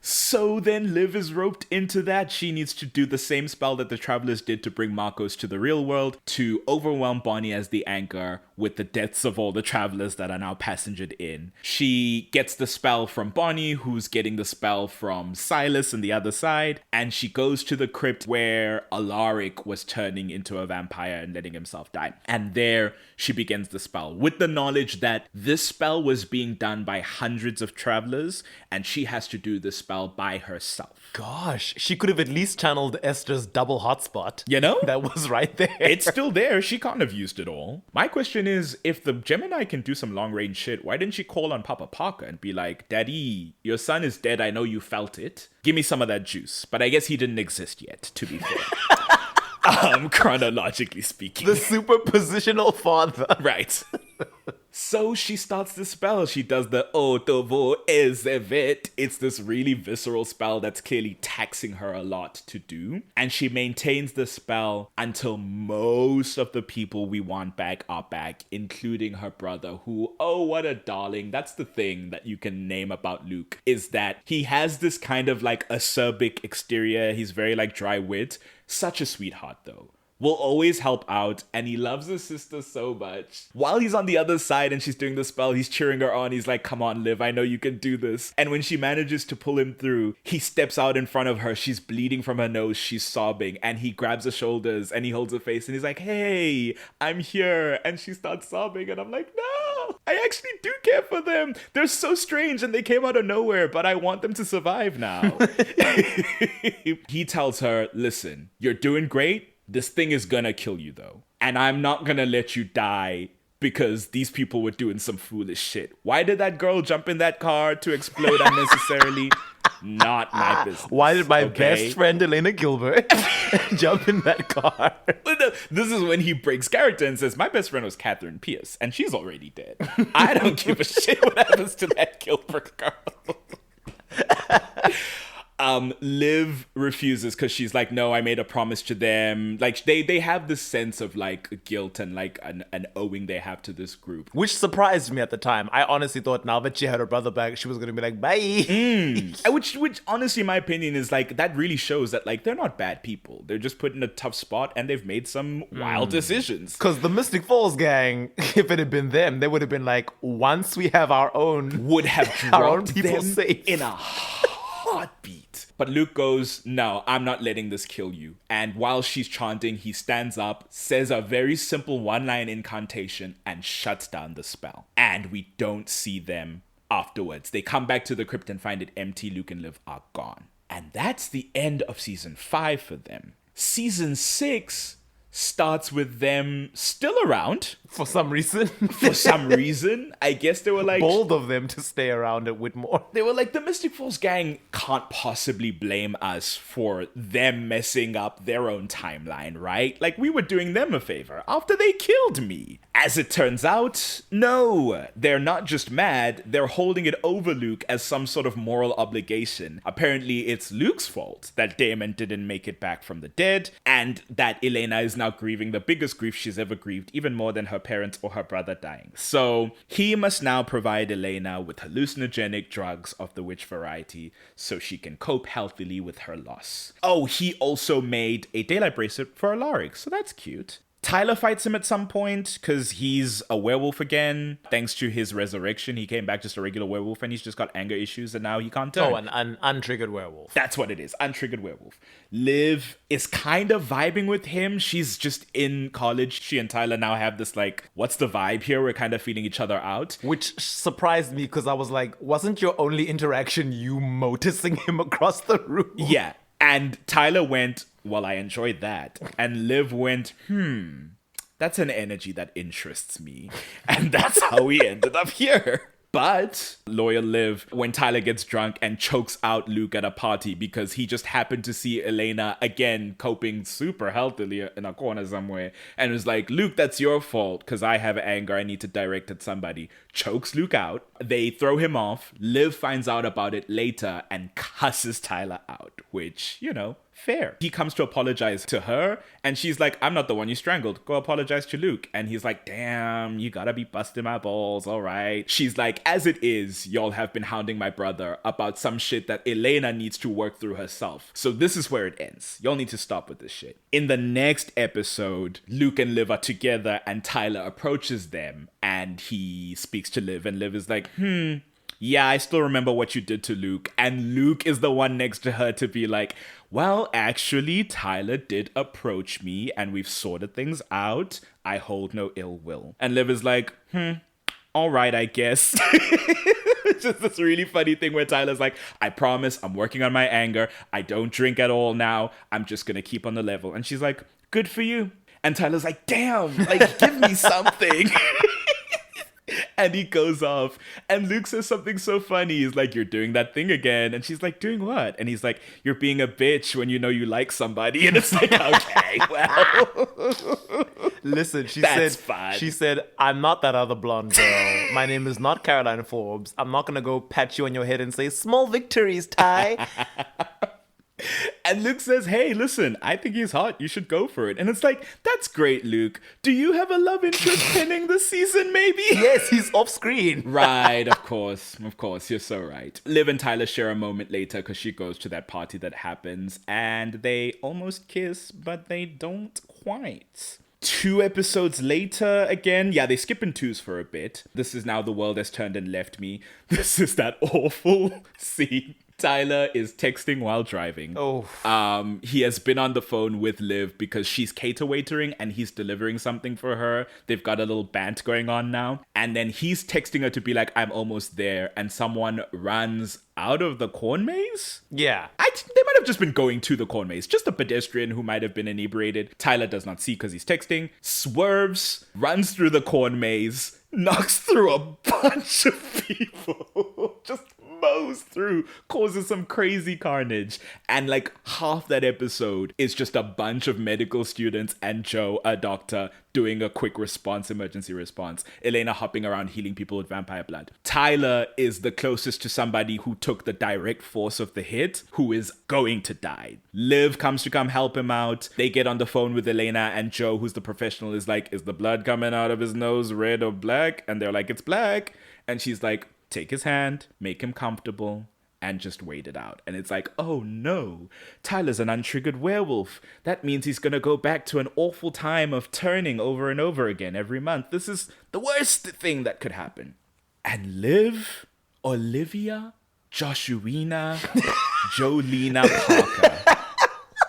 So then Liv is roped into that. She needs to do the same spell that the travelers did to bring Marcos to the real world, to overwhelm Bonnie as the anchor with the deaths of all the travelers that are now passengered in. She gets the spell from Bonnie, who's getting the spell from Silas on the other side, and she goes to the crypt where Alaric was turning into a vampire and letting himself die. And there she begins the spell with the knowledge that this spell was being done by hundreds of travelers and she has to do the spell by herself. Gosh, she could have at least channeled Esther's double hotspot. You know? That was right there. It's still there. She can't have used it all. My question is, if the Gemini can do some long-range shit, why didn't she call on Papa Parker and be like, Daddy, your son is dead. I know you felt it. Give me some of that juice. But I guess he didn't exist yet, to be fair. Chronologically speaking. The superpositional father. Right. So she starts the spell. She does the Otovo Ezevit. It's this really visceral spell that's clearly taxing her a lot to do. And she maintains the spell until most of the people we want back are back, including her brother, who, oh, what a darling. That's the thing that you can name about Luke, is that he has this kind of like acerbic exterior. He's very like dry wit. Such a sweetheart, though. Will always help out, and he loves his sister so much. While he's on the other side and she's doing the spell, he's cheering her on. He's like, come on, Liv, I know you can do this. And when she manages to pull him through, he steps out in front of her. She's bleeding from her nose. She's sobbing, and he grabs her shoulders and he holds her face and he's like, hey, I'm here. And she starts sobbing, and I'm like, no, I actually do care for them. They're so strange and they came out of nowhere, but I want them to survive now. He tells her, listen, you're doing great. This thing is gonna kill you, though. And I'm not gonna let you die because these people were doing some foolish shit. Why did that girl jump in that car to explode unnecessarily? Not my business. Why did my best friend Elena Gilbert jump in that car? This is when he breaks character and says, my best friend was Catherine Pierce, and she's already dead. I don't give a shit what happens to that Gilbert girl. Liv refuses because she's like, no, I made a promise to them. Like they have this sense of like guilt and like an owing they have to this group. Which surprised me at the time. I honestly thought now that she had her brother back, she was going to be like, bye. Which honestly, my opinion is like, that really shows that like, they're not bad people. They're just put in a tough spot and they've made some wild decisions. Because the Mystic Falls gang, if it had been them, they would have been like, once we have our own, would have our own dropped people them safe. in a heartbeat. But Luke goes, no, I'm not letting this kill you. And while she's chanting, he stands up, says a very simple one-line incantation, and shuts down the spell. And we don't see them afterwards. They come back to the crypt and find it empty. Luke and Liv are gone. And that's the end of season 5 for them. Season 6 starts with them still around. For some reason. For some reason. I guess they were like... bold of them to stay around at Whitmore. They were like, the Mystic Falls gang can't possibly blame us for them messing up their own timeline, right? Like, we were doing them a favor after they killed me. As it turns out, no. They're not just mad, they're holding it over Luke as some sort of moral obligation. Apparently, it's Luke's fault that Damon didn't make it back from the dead, and that Elena is now grieving the biggest grief she's ever grieved, even more than her parents or her brother dying. So he must now provide Elena with hallucinogenic drugs of the witch variety so she can cope healthily with her loss. Oh, he also made a daylight bracelet for Alaric, so that's cute. Tyler fights him at some point because he's a werewolf again. Thanks to his resurrection, he came back just a regular werewolf and he's just got anger issues and now he can't turn. Oh, an untriggered werewolf. That's what it is, untriggered werewolf. Liv is kind of vibing with him. She's just in college. She and Tyler now have this like, what's the vibe here? We're kind of feeling each other out. Which surprised me because I was like, wasn't your only interaction you noticing him across the room? Yeah. And Tyler went, well, I enjoyed that. And Liv went, that's an energy that interests me. And that's how we ended up here. But loyal Liv, when Tyler gets drunk and chokes out Luke at a party because he just happened to see Elena again coping super healthily in a corner somewhere and was like, Luke, that's your fault because I have anger. I need to direct at somebody. Chokes Luke out. They throw him off. Liv finds out about it later and cusses Tyler out, which, you know, fair. He comes to apologize to her and she's like, I'm not the one you strangled. Go apologize to Luke. And he's like, damn, you gotta be busting my balls. All right. She's like, as it is, y'all have been hounding my brother about some shit that Elena needs to work through herself. So this is where it ends. Y'all need to stop with this shit. In the next episode, Luke and Liv are together and Tyler approaches them and he speaks to Liv and Liv is like, yeah, I still remember what you did to Luke. And Luke is the one next to her to be like, well, actually, Tyler did approach me and we've sorted things out. I hold no ill will. And Liv is like, all right, I guess. It's just this really funny thing where Tyler's like, I promise I'm working on my anger. I don't drink at all now. I'm just going to keep on the level. And she's like, good for you. And Tyler's like, damn, like, give me something. And he goes off, and Luke says something so funny. He's like, "You're doing that thing again." And she's like, "Doing what?" And he's like, "You're being a bitch when you know you like somebody." And it's like, okay, well. Listen, That's fine. She said, "I'm not that other blonde girl. My name is not Caroline Forbes. I'm not gonna go pat you on your head and say small victories, Ty." And Luke says, "Hey, listen, I think he's hot. You should go for it." And it's like, that's great, Luke. Do you have a love interest pending this season, maybe? Yes, he's off screen. Right, of course. Of course, you're so right. Liv and Tyler share a moment later because she goes to that party that happens, and they almost kiss, but they don't quite. 2 episodes later, again, yeah, they skip in twos for a bit. This is now The World Has Turned and Left Me. This is that awful scene. Tyler is texting while driving. Oh. He has been on the phone with Liv because she's cater waitering and he's delivering something for her. They've got a little bant going on now. And then he's texting her to be like, "I'm almost there." And someone runs out of the corn maze? Yeah. They might have just been going to the corn maze. Just a pedestrian who might have been inebriated. Tyler does not see because he's texting. Swerves, runs through the corn maze, knocks through a bunch of people. Just mows through, causes some crazy carnage. And like half that episode is just a bunch of medical students and Joe, a doctor, doing a quick emergency response. Elena hopping around healing people with vampire blood. Tyler is the closest to somebody who took the direct force of the hit, who is going to die. Liv comes to come help him out. They get on the phone with Elena, and Joe, who's the professional, is like, "Is the blood coming out of his nose red or black?" And they're like, "It's black." And she's like, "Take his hand, make him comfortable, and just wait it out." And it's like, oh no, Tyler's an untriggered werewolf. That means he's gonna go back to an awful time of turning over and over again every month. This is the worst thing that could happen. And Liv, Olivia, Joshuina, Jolina Parker,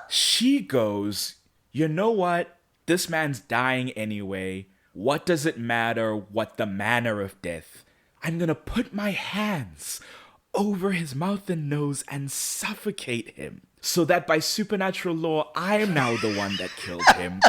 she goes, "You know what? This man's dying anyway. What does it matter what the manner of death? I'm gonna put my hands over his mouth and nose and suffocate him, so that by supernatural law, I am now the one that killed him,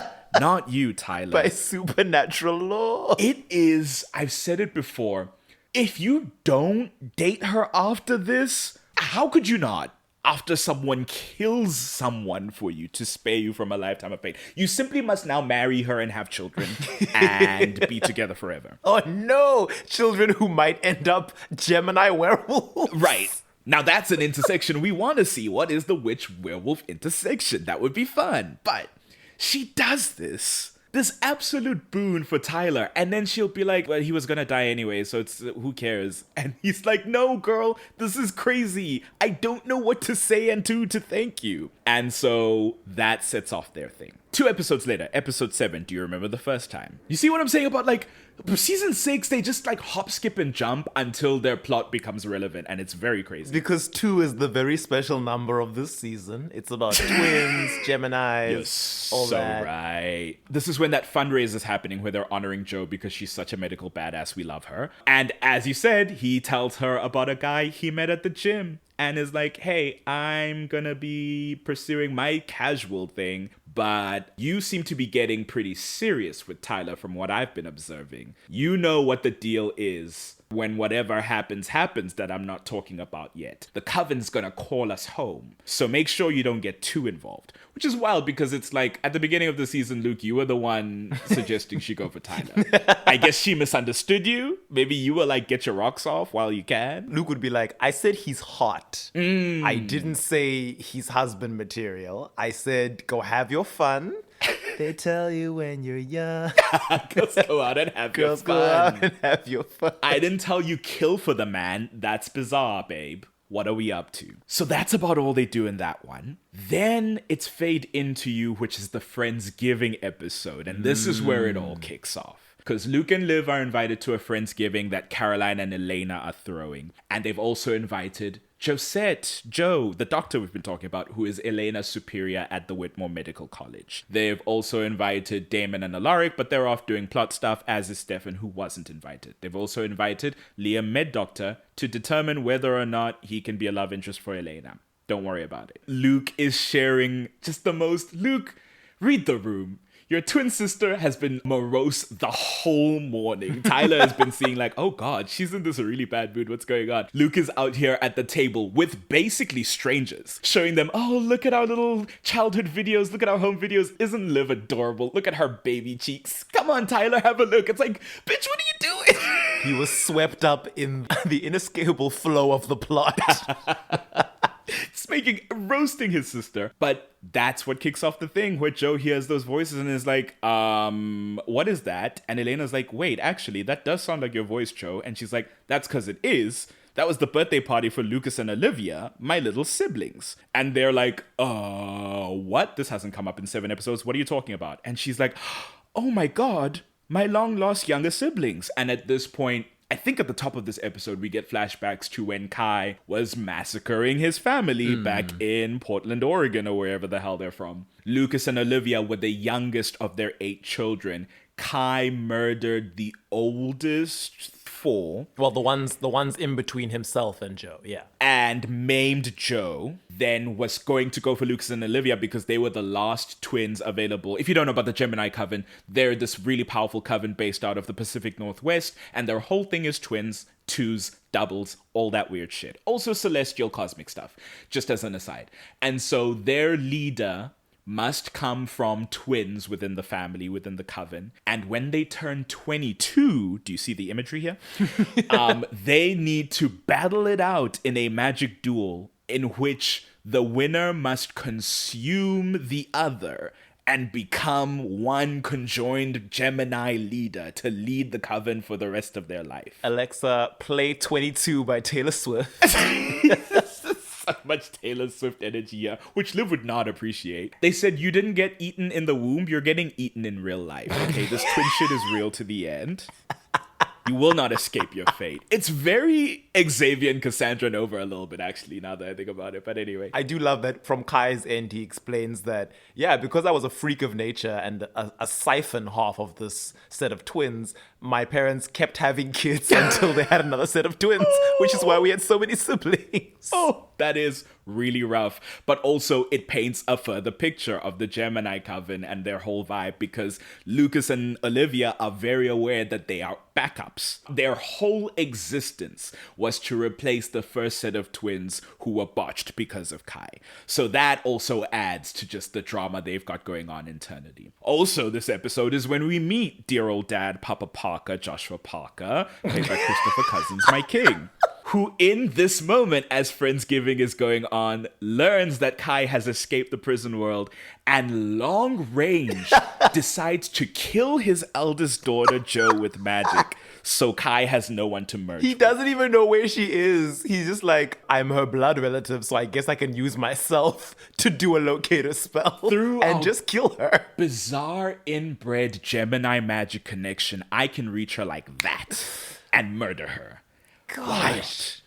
not you, Tyler." By supernatural law. It is, I've said it before, if you don't date her after this, how could you not? After someone kills someone for you to spare you from a lifetime of pain. You simply must now marry her and have children and be together forever. Oh no! Children who might end up Gemini werewolves. Right. Now that's an intersection we want to see. What is the witch-werewolf intersection? That would be fun. But she does this absolute boon for Tyler. And then she'll be like, "Well, he was gonna die anyway, so it's who cares?" And he's like, "No, girl, this is crazy. I don't know what to say and do to thank you." And so that sets off their thing. 2 episodes later, episode 7, do you remember the first time? You see what I'm saying about like season 6, they just like hop, skip, and jump until their plot becomes relevant, and it's very crazy. Because 2 is the very special number of this season. It's about twins, Geminis, all so that. Right. This is when that fundraiser is happening where they're honoring Jo because she's such a medical badass. We love her. And as you said, he tells her about a guy he met at the gym and is like, "Hey, I'm gonna be pursuing my casual thing, but you seem to be getting pretty serious with Tyler from what I've been observing. You know what the deal is when whatever happens that I'm not talking about yet. The coven's gonna call us home, so make sure you don't get too involved." Which is wild because it's like, at the beginning of the season, Luke, you were the one suggesting she go for Tyler. I guess she misunderstood you. Maybe you were like, "Get your rocks off while you can." Luke would be like, "I said he's hot. I didn't say he's husband material. I said go have your fun. They tell you when you're young. Girls go out and have your Girls fun. go out and have your fun." I didn't tell you kill for the man. That's bizarre, babe. What are we up to? So that's about all they do in that one. Then it's Fade Into You, which is the Friendsgiving episode. And this is where it all kicks off. Because Luke and Liv are invited to a Friendsgiving that Caroline and Elena are throwing. And they've also invited Josette, Joe, the doctor we've been talking about, who is Elena's superior at the Whitmore Medical College. They've also invited Damon and Alaric, but they're off doing plot stuff, as is Stefan, who wasn't invited. They've also invited Liam Med Doctor to determine whether or not he can be a love interest for Elena. Don't worry about it. Luke is sharing just the most... Luke, read the room. Your twin sister has been morose the whole morning. Tyler has been seeing like, oh God, she's in this really bad mood. What's going on? Luke is out here at the table with basically strangers, showing them, oh, look at our little childhood videos. Look at our home videos. Isn't Liv adorable? Look at her baby cheeks. Come on, Tyler, have a look. It's like, bitch, what are you doing? He was swept up in the inescapable flow of the plot. It's roasting his sister. But that's what kicks off the thing where Joe hears those voices and is like, what is that? And Elena's like, wait, actually, that does sound like your voice, Joe. And she's like, that's because it is. That was the birthday party for Lucas and Olivia, my little siblings. And they're like, what? This hasn't come up in 7 episodes. What are you talking about? And she's like, oh my God, my long lost younger siblings. And at this point, I think at the top of this episode, we get flashbacks to when Kai was massacring his family back in Portland, Oregon, or wherever the hell they're from. Lucas and Olivia were the youngest of their 8 children. Kai murdered the oldest 4. Well, the ones in between himself and Joe, yeah. And maimed Joe, then was going to go for Lucas and Olivia because they were the last twins available. If you don't know about the Gemini coven, they're this really powerful coven based out of the Pacific Northwest, and their whole thing is twins, 2s, doubles, all that weird shit. Also celestial cosmic stuff, just as an aside. And so their leader must come from twins within the family, within the coven. And when they turn 22, do you see the imagery here? They need to battle it out in a magic duel in which the winner must consume the other and become one conjoined Gemini leader to lead the coven for the rest of their life. Alexa, play 22 by Taylor Swift. So much Taylor Swift energy here, which Liv would not appreciate. They said you didn't get eaten in the womb, you're getting eaten in real life. Okay, this twin shit is real to the end. You will not escape your fate. It's very Xavier and Cassandra Nova a little bit, actually, now that I think about it. But anyway. I do love that from Kai's end, he explains that, yeah, because I was a freak of nature and a siphon half of this set of twins, my parents kept having kids until they had another set of twins, which is why we had so many siblings. Oh, that is really rough. But also it paints a further picture of the Gemini coven and their whole vibe, because Lucas and Olivia are very aware that they are backups. Their whole existence was to replace the first set of twins who were botched because of Kai. So that also adds to just the drama they've got going on internally. Also, this episode is when we meet dear old dad, Papa Parker, Joshua Parker, played by Christopher Cousins, my king, who in this moment, as Friendsgiving is going on, learns that Kai has escaped the prison world and long range decides to kill his eldest daughter, Jo, with magic. So Kai has no one to merge. He doesn't even know where she is. He's just like, I'm her blood relative, so I guess I can use myself to do a locator spell and just kill her. Bizarre inbred Gemini magic connection. I can reach her like that and murder her. Gosh.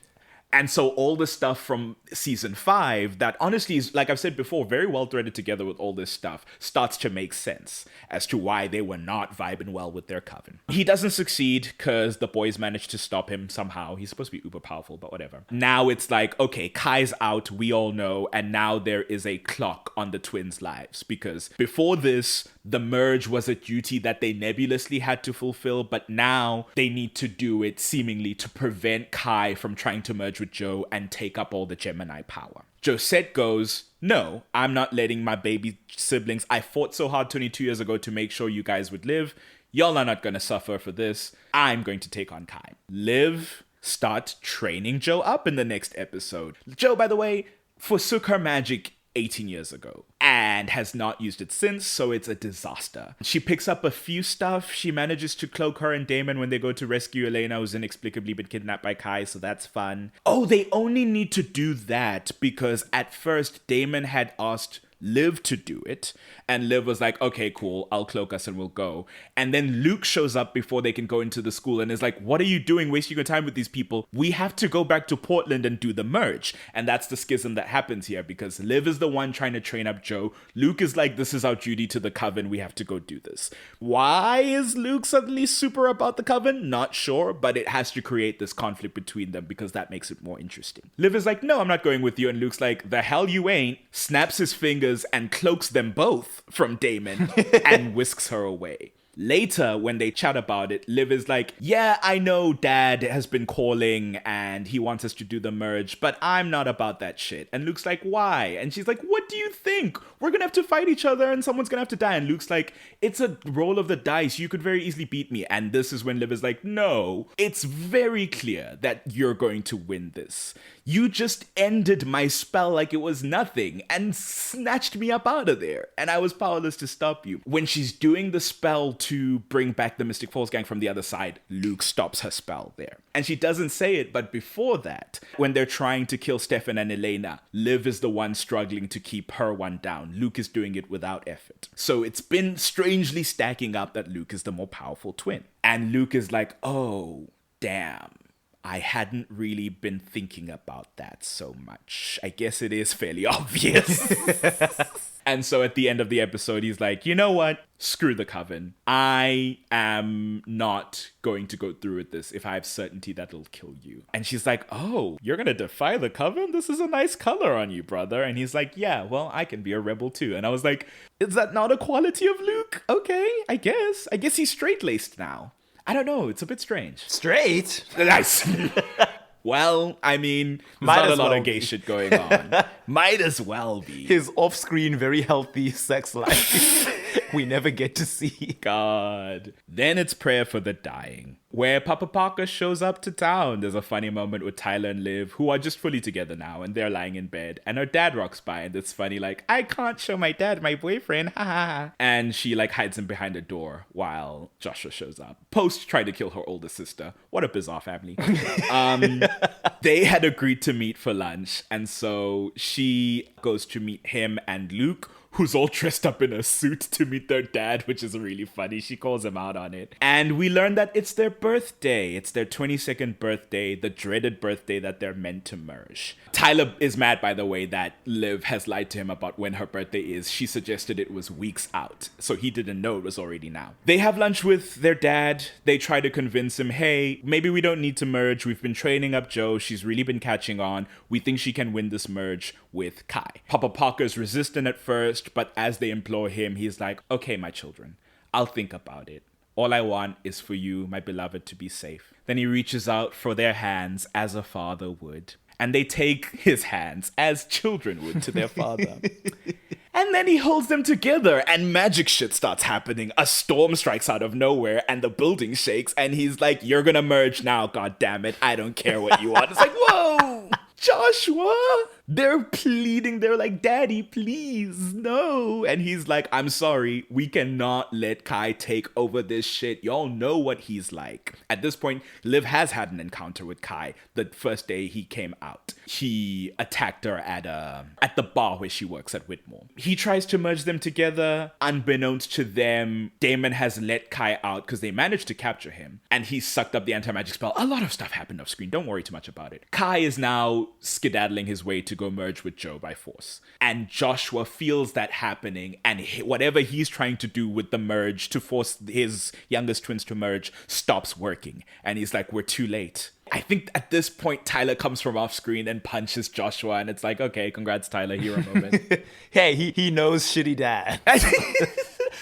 And so all the stuff from season 5 that honestly is, like I've said before, very well threaded together with all this stuff, starts to make sense as to why they were not vibing well with their coven. He doesn't succeed because the boys managed to stop him somehow. He's supposed to be uber powerful, but whatever. Now it's like, okay, Kai's out, we all know, and now there is a clock on the twins' lives, because before this, the merge was a duty that they nebulously had to fulfill, but now they need to do it seemingly to prevent Kai from trying to merge with Jo and take up all the Gemini power. Josette goes, no, I'm not letting my baby siblings I fought so hard 22 years ago to make sure you guys would live. Y'all are not going to suffer for this. I'm going to take on Kai. Liv start training Jo up in the next episode. Jo, by the way, forsook her magic 18 years ago and has not used it since, so it's a disaster. She picks up a few stuff. She manages to cloak her and Damon when they go to rescue Elena, who's inexplicably been kidnapped by Kai, so that's fun. Oh, they only need to do that because at first Damon had asked Liv to do it, and Liv was like, okay, cool, I'll cloak us and we'll go. And then Luke shows up before they can go into the school and is like, what are you doing, wasting your time with these people? We have to go back to Portland and do the merge. And that's the schism that happens here, because Liv is the one trying to train up Jo. Luke is like, this is our duty to the coven, we have to go do this. Why is Luke suddenly super about the coven? Not sure, but it has to create this conflict between them because that makes it more interesting. Liv is like, no, I'm not going with you. And Luke's like, the hell you ain't, snaps his fingers fingers and cloaks them both from Damon and whisks her away. Later, when they chat about it, Liv is like, yeah, I know Dad has been calling and he wants us to do the merge, but I'm not about that shit. And Luke's like, why? And she's like, what do you think? We're gonna have to fight each other and someone's gonna have to die. And Luke's like, it's a roll of the dice. You could very easily beat me. And this is when Liv is like, no, it's very clear that you're going to win this. You just ended my spell like it was nothing and snatched me up out of there. And I was powerless to stop you. When she's doing the spell to bring back the Mystic Falls gang from the other side, Luke stops her spell there. And she doesn't say it, but before that, when they're trying to kill Stefan and Elena, Liv is the one struggling to keep her one down. Luke is doing it without effort. So it's been strangely stacking up that Luke is the more powerful twin. And Luke is like, oh, damn. I hadn't really been thinking about that so much. I guess it is fairly obvious. And so at the end of the episode, he's like, you know what? Screw the coven. I am not going to go through with this if I have certainty that it'll kill you. And she's like, oh, you're going to defy the coven? This is a nice color on you, brother. And he's like, yeah, well, I can be a rebel too. And I was like, is that not a quality of Luke? Okay, I guess. I guess he's straight-laced now. I don't know. It's a bit strange. Straight? Nice. Well, I mean, there's not a lot of gay shit going on. Might as well be. His off-screen, very healthy sex life we never get to see. God. Then it's Prayer for the Dying, where Papa Parker shows up to town. There's a funny moment with Tyler and Liv, who are just fully together now, and they're lying in bed, and her dad rocks by, and it's funny, like, I can't show my dad my boyfriend, ha ha ha. And she, like, hides him behind a door while Joshua shows up. Post tried to kill her older sister. What a bizarre family. They had agreed to meet for lunch, and so she goes to meet him and Luke, who's all dressed up in a suit to meet their dad, which is really funny. She calls him out on it. And we learn that it's their birthday. It's their 22nd birthday, the dreaded birthday that they're meant to merge. Tyler is mad, by the way, that Liv has lied to him about when her birthday is. She suggested it was weeks out, so he didn't know it was already now. They have lunch with their dad. They try to convince him, hey, maybe we don't need to merge. We've been training up Jo. She's really been catching on. We think she can win this merge with Kai. Papa Parker's resistant at first, but as they implore him, he's like, okay, my children, I'll think about it. All I want is for you, my beloved, to be safe. Then he reaches out for their hands as a father would. And they take his hands as children would to their father. And then he holds them together and magic shit starts happening. A storm strikes out of nowhere and the building shakes. And he's like, you're gonna merge now, god damn it. I don't care what you want. It's like, whoa, Joshua. They're pleading. They're like, Daddy, please, no. And he's like, I'm sorry. We cannot let Kai take over this shit. Y'all know what he's like. At this point, Liv has had an encounter with Kai the first day he came out. He attacked her at the bar where she works at Whitmore. He tries to merge them together. Unbeknownst to them, Damon has let Kai out because they managed to capture him. And he sucked up the anti-magic spell. A lot of stuff happened off screen. Don't worry too much about it. Kai is now skedaddling his way to go merge with Jo by force. And Joshua feels that happening, and whatever he's trying to do with the merge to force his youngest twins to merge stops working. And he's like, we're too late. I think at this point, Tyler comes from off screen and punches Joshua, and it's like, okay, congrats, Tyler, hero moment. Hey, he knows shitty dad.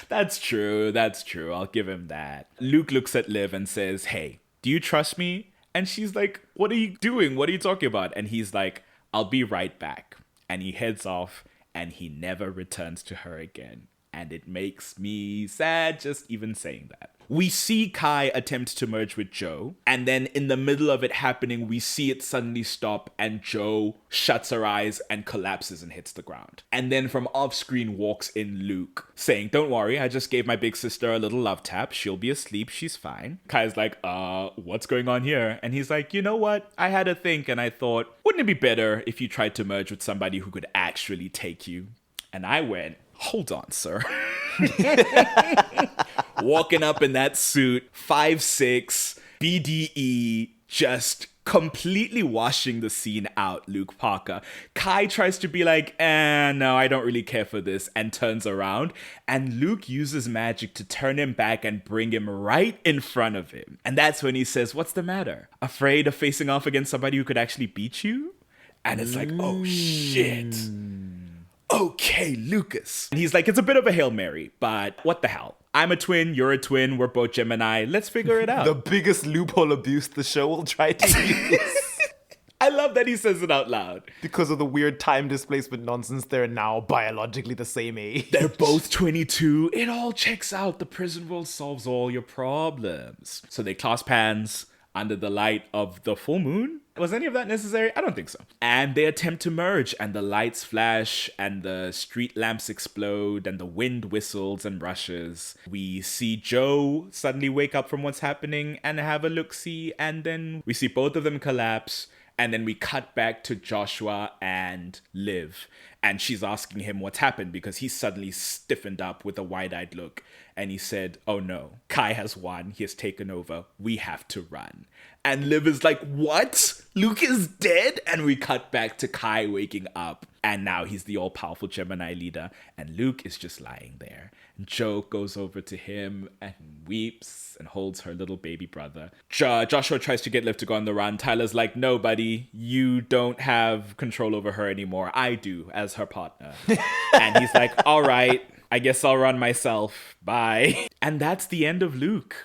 That's true. I'll give him that. Luke looks at Liv and says, hey, do you trust me? And she's like, what are you doing? What are you talking about? And he's like, I'll be right back. And he heads off and he never returns to her again. And it makes me sad just even saying that. We see Kai attempt to merge with Jo, and then in the middle of it happening, we see it suddenly stop, and Jo shuts her eyes and collapses and hits the ground. And then from off-screen walks in Luke, saying, don't worry, I just gave my big sister a little love tap. She'll be asleep. She's fine. Kai's like, what's going on here? And he's like, you know what? I had a think, and I thought, wouldn't it be better if you tried to merge with somebody who could actually take you? And I went, hold on, sir. Walking up in that suit, 5'6", BDE, just completely washing the scene out, Luke Parker. Kai tries to be like, no, I don't really care for this, and turns around. And Luke uses magic to turn him back and bring him right in front of him. And that's when he says, what's the matter? Afraid of facing off against somebody who could actually beat you? And it's like, oh shit. okay, Lucas. And he's like, it's a bit of a Hail Mary, but what the hell? I'm a twin, you're a twin, we're both Gemini. Let's figure it out. The biggest loophole abuse the show will try to use. I love that he says it out loud. Because of the weird time displacement nonsense, they're now biologically the same age. They're both 22. It all checks out. The prison world solves all your problems. So they clasp hands under the light of the full moon. Was any of that necessary? I don't think so. And they attempt to merge, and the lights flash, and the street lamps explode, and the wind whistles and rushes. We see Joe suddenly wake up from what's happening and have a look-see, and then we see both of them collapse. And then we cut back to Joshua and Liv. And she's asking him what's happened because he's suddenly stiffened up with a wide-eyed look. And he said, oh no, Kai has won. He has taken over. We have to run. And Liv is like, what? Luke is dead? And we cut back to Kai waking up. And now he's the all-powerful Gemini leader. And Luke is just lying there. And Joe goes over to him and weeps and holds her little baby brother. Joshua tries to get Liv to go on the run. Tyler's like, no, buddy, you don't have control over her anymore. I do, as her partner. And he's like, all right, I guess I'll run myself. Bye. And that's the end of Luke.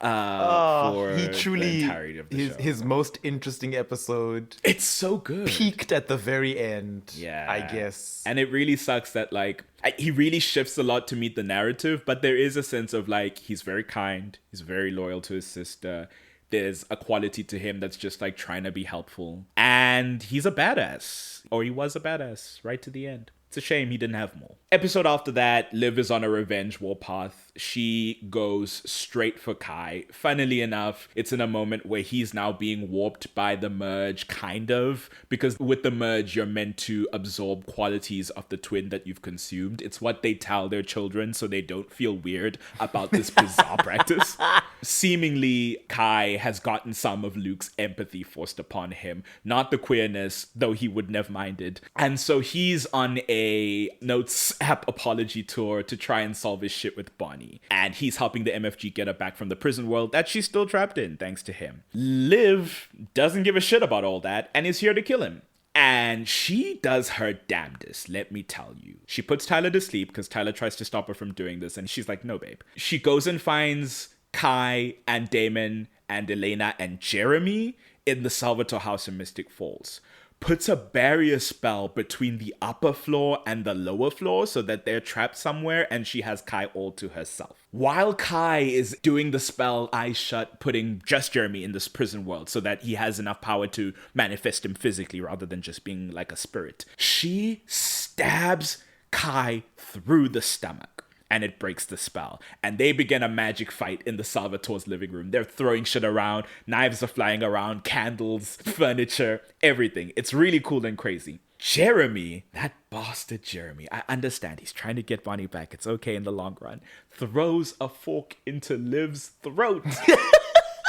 For he truly, the entirety of the show. His most interesting episode. It's so good. Peaked at the very end, yeah, I guess. And it really sucks that, like, he really shifts a lot to meet the narrative, but there is a sense of, like, he's very kind, he's very loyal to his sister. There's a quality to him that's just, like, trying to be helpful. And he's a badass. Or he was a badass right to the end. It's a shame he didn't have more. Episode after that, Liv is on a revenge warpath. She goes straight for Kai. Funnily enough, it's in a moment where he's now being warped by the merge, kind of. Because with the merge, you're meant to absorb qualities of the twin that you've consumed. It's what they tell their children so they don't feel weird about this bizarre practice. Seemingly, Kai has gotten some of Luke's empathy forced upon him. Not the queerness, though he wouldn't have minded. And so he's on a notes app apology tour to try and solve his shit with Bonnie. And he's helping the MFG get her back from the prison world that she's still trapped in, thanks to him. Liv doesn't give a shit about all that and is here to kill him. And she does her damnedest, let me tell you. She puts Tyler to sleep because Tyler tries to stop her from doing this. And she's like, no, babe. She goes and finds Kai and Damon and Elena and Jeremy in the Salvatore house in Mystic Falls. Puts a barrier spell between the upper floor and the lower floor so that they're trapped somewhere, and she has Kai all to herself. While Kai is doing the spell, eyes shut, putting just Jeremy in this prison world so that he has enough power to manifest him physically rather than just being like a spirit. She stabs Kai through the stomach. And it breaks the spell. And they begin a magic fight in the Salvatore's living room. They're throwing shit around. Knives are flying around. Candles, furniture, everything. It's really cool and crazy. Jeremy, that bastard Jeremy, I understand. He's trying to get Bonnie back. It's okay in the long run. Throws a fork into Liv's throat.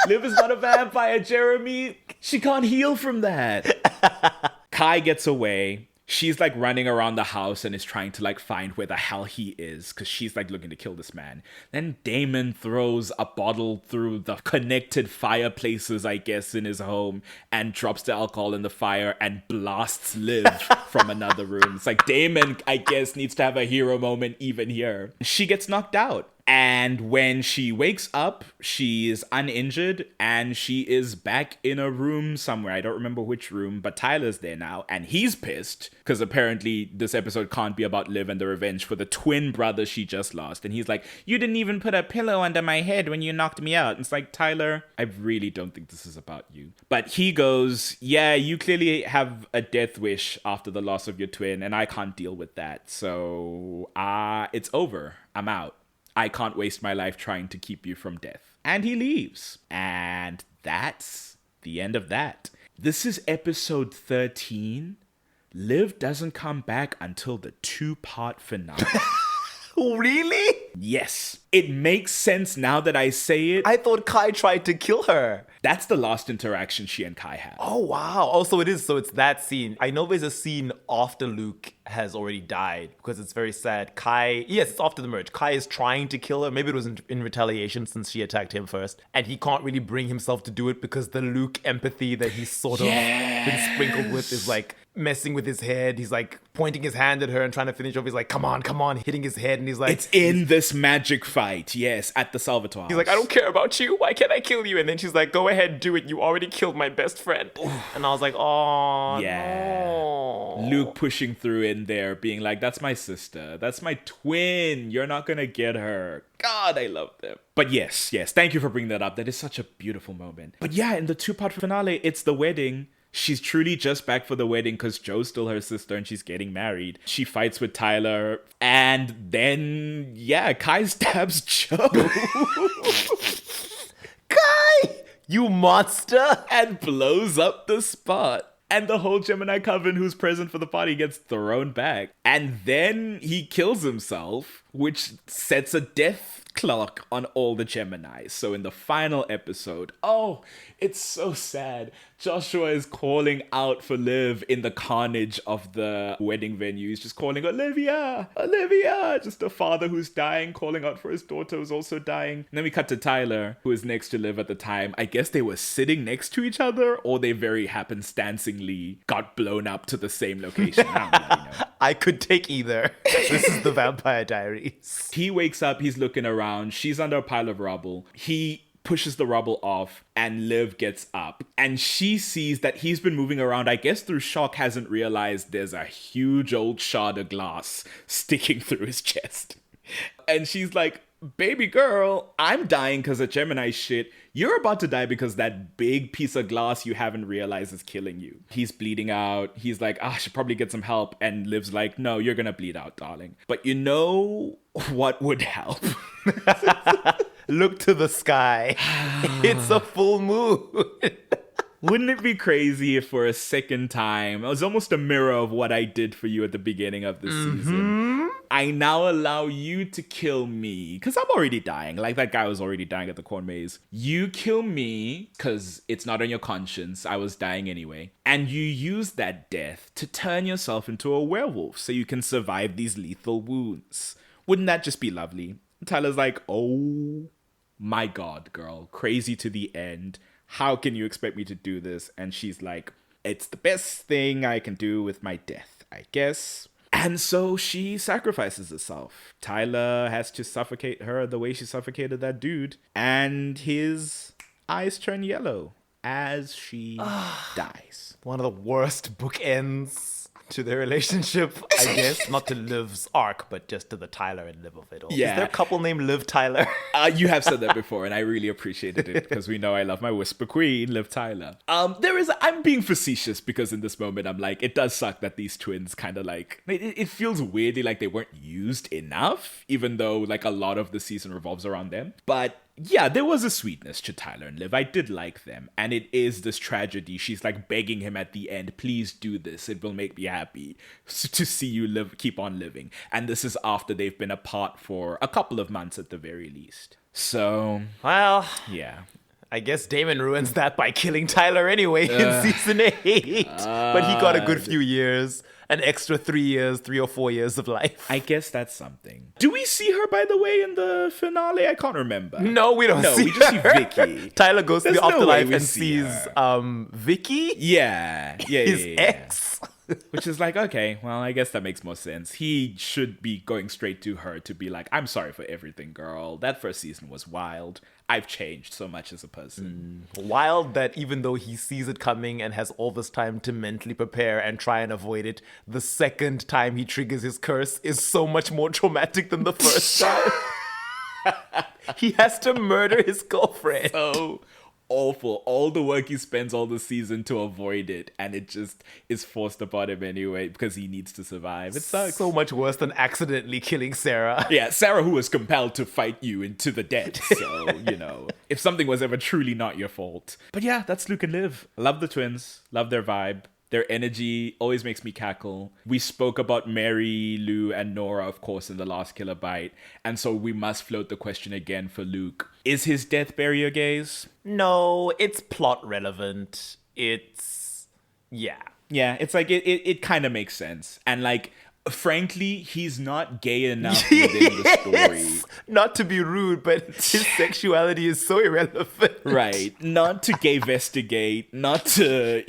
Liv is not a vampire, Jeremy. She can't heal from that. Kai gets away. She's like running around the house and is trying to like find where the hell he is because she's like looking to kill this man. Then Damon throws a bottle through the connected fireplaces, I guess, in his home and drops the alcohol in the fire and blasts Liv from another room. It's like Damon, I guess, needs to have a hero moment even here. She gets knocked out. And when she wakes up, she is uninjured and she is back in a room somewhere. I don't remember which room, but Tyler's there now. And he's pissed because apparently this episode can't be about Liv and the revenge for the twin brother she just lost. And he's like, you didn't even put a pillow under my head when you knocked me out. And it's like, Tyler, I really don't think this is about you. But he goes, yeah, you clearly have a death wish after the loss of your twin and I can't deal with that. So it's over. I'm out. I can't waste my life trying to keep you from death. And he leaves. And that's the end of that. This is episode 13. Liv doesn't come back until the 2-part finale. Really? Yes. It makes sense now that I say it. I thought Kai tried to kill her. That's the last interaction she and Kai had. Oh, wow. Oh, so it is. So it's that scene. I know there's a scene after Luke has already died because it's very sad. Kai, yes, it's after the merge. Kai is trying to kill her. Maybe it was in retaliation since she attacked him first. And he can't really bring himself to do it because the Luke empathy that he's sort of been sprinkled with is like messing with his head. He's like pointing his hand at her and trying to finish off. He's like, come on, hitting his head. And he's like, It's in this magic fight, yes, at the Salvatore he's like, I don't care about you. Why can't I kill you? And then she's like, go ahead, do it. You already killed my best friend. And I was like, oh, Yeah. no. Luke pushing through in there, being like, that's my sister. That's my twin. You're not going to get her. God, I love them. But yes, thank you for bringing that up. That is such a beautiful moment. But yeah, in the 2-part finale, it's the wedding. She's truly just back for the wedding because Joe's still her sister and she's getting married. She fights with Tyler. And then, Kai stabs Joe. Kai, you monster. And blows up the spot. And the whole Gemini coven who's present for the party gets thrown back. And then he kills himself, which sets a death clock on all the Geminis. So in the final episode, it's so sad. Joshua is calling out for Liv in the carnage of the wedding venue. He's just calling, Olivia! Just a father who's dying, calling out for his daughter who's also dying. And then we cut to Tyler, who is next to Liv at the time. I guess they were sitting next to each other, or they very happenstancingly got blown up to the same location. I don't really know. I could take either. This is the Vampire Diaries. He wakes up, he's looking around. She's under a pile of rubble. He pushes the rubble off and Liv gets up. And she sees that he's been moving around, I guess through shock, hasn't realized there's a huge old shard of glass sticking through his chest. And she's like, baby girl, I'm dying because of Gemini shit. You're about to die because that big piece of glass you haven't realized is killing you. He's bleeding out. He's like, I should probably get some help. And Liv's like, no, you're going to bleed out, darling. But you know what would help? Look to the sky. It's a full moon. Wouldn't it be crazy if for a second time, it was almost a mirror of what I did for you at the beginning of the season. I now allow you to kill me because I'm already dying. Like that guy was already dying at the corn maze. You kill me because it's not on your conscience. I was dying anyway. And you use that death to turn yourself into a werewolf so you can survive these lethal wounds. Wouldn't that just be lovely? Tyler's like, oh my God, girl. Crazy to the end. How can you expect me to do this? And she's like, it's the best thing I can do with my death, I guess. And so she sacrifices herself. Tyler has to suffocate her the way she suffocated that dude. And his eyes turn yellow as she dies. One of the worst bookends to their relationship, I guess. Not to Liv's arc, but just to the Tyler and Liv of it all. Yeah. Is there a couple named Liv Tyler? You have said that before, and I really appreciated it because we know I love my whisper queen, Liv Tyler. I'm being facetious because in this moment, I'm like, it does suck that these twins kind of like, it feels weirdly like they weren't used enough, even though like a lot of the season revolves around them. But yeah, there was a sweetness to Tyler and Liv. I did like them. And it is this tragedy. She's like begging him at the end, please do this. It will make me happy to see you keep on living. And this is after they've been apart for a couple of months at the very least. So, Well, yeah. I guess Damon ruins that by killing Tyler anyway in season 8. But he got a good few years. An extra 3 or 4 years of life. I guess that's something. Do we see her, by the way, in the finale? I can't remember. No, we don't see we just her. see Vicky. Tyler goes to There's the no way afterlife we and see sees Vicky, Yeah. his ex. Which is like, okay, well, I guess that makes more sense. He should be going straight to her to be like, I'm sorry for everything, girl. That first season was wild. I've changed so much as a person. Wild that even though he sees it coming and has all this time to mentally prepare and try and avoid it, the second time he triggers his curse is so much more traumatic than the first time. He has to murder his girlfriend. So awful. All the work he spends all the season to avoid it, and it just is forced upon him anyway because he needs to survive. It sucks. So much worse than accidentally killing Sarah. Yeah, Sarah, who was compelled to fight you into the dead. So, if something was ever truly not your fault. But yeah, that's Luke and Liv. Love the twins. Love their vibe. Their energy always makes me cackle. We spoke about Mary, Lou, and Nora, of course, in the last Killer Bite. And so we must float the question again for Luke. Is his death bury your gaze? No, it's plot relevant. Yeah. Yeah, it's like it kind of makes sense. And like Frankly, he's not gay enough within the story. Not to be rude, but his sexuality is so irrelevant. Right. Not to gay-vestigate, not to,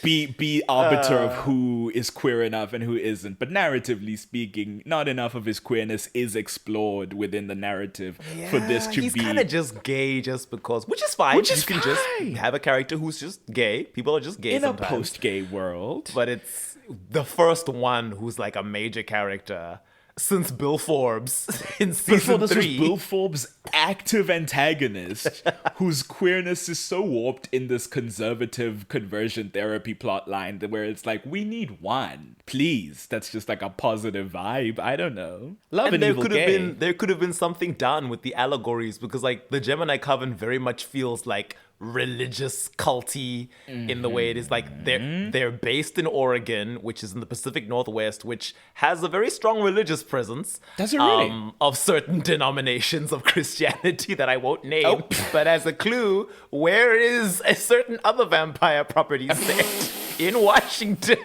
be arbiter of who is queer enough and who isn't. But narratively speaking, not enough of his queerness is explored within the narrative for this to he's be... kind of just gay just because, which is fine. Which is you can fine. just have a character who's just gay. People are just gay in sometimes. a post-gay world. But it's the first one who's like a major character since Bill Forbes in season 3. This was Bill Forbes' active antagonist, whose queerness is so warped in this conservative conversion therapy plot line where it's like, we need one. Please. That's just like a positive vibe. I don't know. Love and evil gay. There could have been something done with the allegories because like the Gemini coven very much feels like religious culty in the way it is like they're based in Oregon, which is in the Pacific Northwest, which has a very strong religious presence. Does it really? Of certain denominations of Christianity that I won't name. But as a clue, where is a certain other vampire property set? In Washington.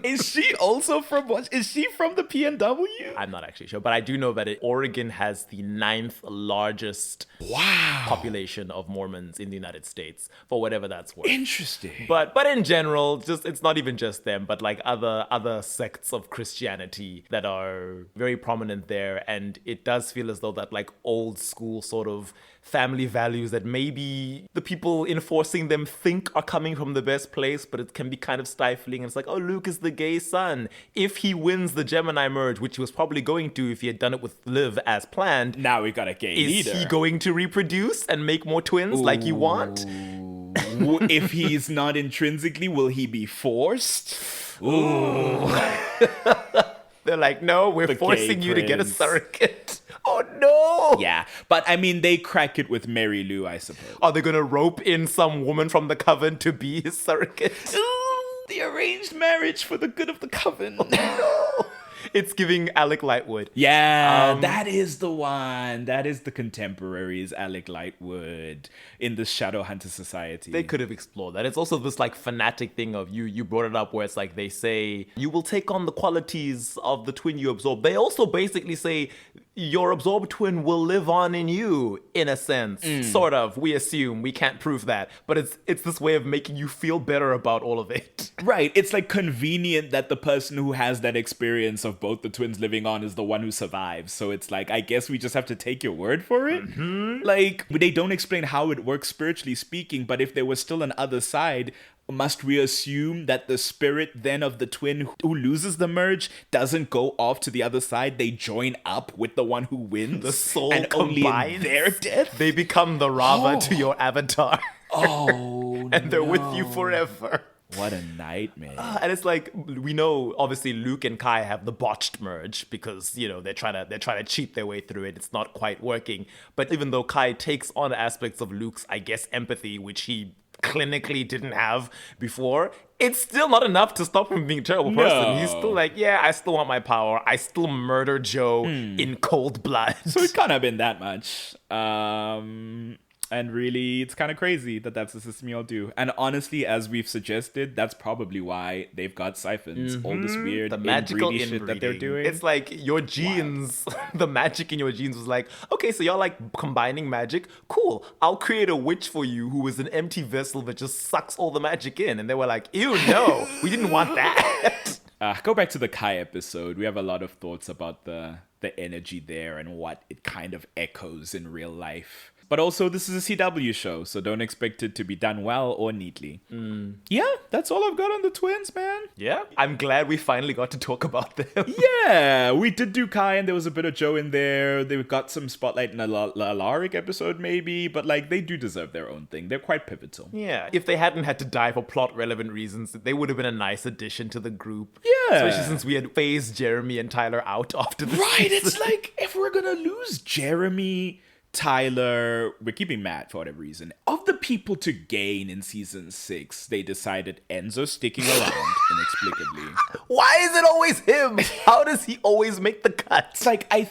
Is she also from Is she from the PNW? I'm not actually sure, but I do know that Oregon has the 9th largest population of Mormons in the United States, for whatever that's worth. Interesting. But in general, just it's not even just them, but like other sects of Christianity that are very prominent there, and it does feel as though that like old school sort of family values that maybe the people enforcing them think are coming from the best place, but it can be kind of stifling. And it's like, oh, Luke is the gay son. If he wins the Gemini merge, which he was probably going to if he had done it with Liv as planned, now we got a gay leader. Is he going to reproduce and make more twins like you want? If he's not intrinsically, will he be forced? Ooh. They're like, no, we're forcing you to get a surrogate. Oh, no. Yeah, but I mean, they crack it with Mary Lou, I suppose. Are they going to rope in some woman from the coven to be his surrogate? Ooh, the arranged marriage for the good of the coven. Oh, no. It's giving Alec Lightwood. Yeah, that is the one. That is the contemporaries, Alec Lightwood, in the Shadowhunter Society. They could have explored that. It's also this like fanatic thing of you brought it up where it's like they say you will take on the qualities of the twin you absorb. They also basically say your absorbed twin will live on in you, in a sense. Sort of. We assume. We can't prove that. But it's this way of making you feel better about all of it. Right. It's like convenient that the person who has that experience of both the twins living on is the one who survives. So it's like, I guess we just have to take your word for it. Mm-hmm. Like, they don't explain how it works spiritually speaking, but if there was still an other side, must we assume that the spirit then of the twin who loses the merge doesn't go off to the other side? They join up with the one who wins? The soul and combines. Only in their death? They become the Rava to your avatar. Oh, and they're with you forever. What a nightmare. And it's like, we know obviously Luke and Kai have the botched merge because, they're trying to cheat their way through it. It's not quite working. But even though Kai takes on aspects of Luke's, I guess, empathy, which he clinically didn't have before, it's still not enough to stop him being a terrible person. No. He's still like, yeah, I still want my power. I still murder Joe in cold blood. So it can't have been that much. And really, it's kind of crazy that that's the system you all do. And honestly, as we've suggested, that's probably why they've got siphons. All this weird the magical inbreedy shit that they're doing. It's like your genes, the magic in your genes was like, okay, so y'all like combining magic? Cool. I'll create a witch for you who is an empty vessel that just sucks all the magic in. And they were like, ew, no, we didn't want that. Go back to the Kai episode. We have a lot of thoughts about the energy there and what it kind of echoes in real life. But also, this is a CW show, so don't expect it to be done well or neatly. Yeah, that's all I've got on the twins, man. Yeah, I'm glad we finally got to talk about them. Yeah, we did do Kai, and there was a bit of Joe in there. They got some spotlight in a Alaric episode, maybe, but like they do deserve their own thing. They're quite pivotal. Yeah, if they hadn't had to die for plot-relevant reasons, they would have been a nice addition to the group. Yeah. Especially since we had phased Jeremy and Tyler out after the Right, season. it's like, if we're gonna lose Jeremy Tyler, we're keeping Matt for whatever reason. Of the people to gain in season 6, they decided Enzo sticking around inexplicably. Why is it always him? How does he always make the cut? It's like, I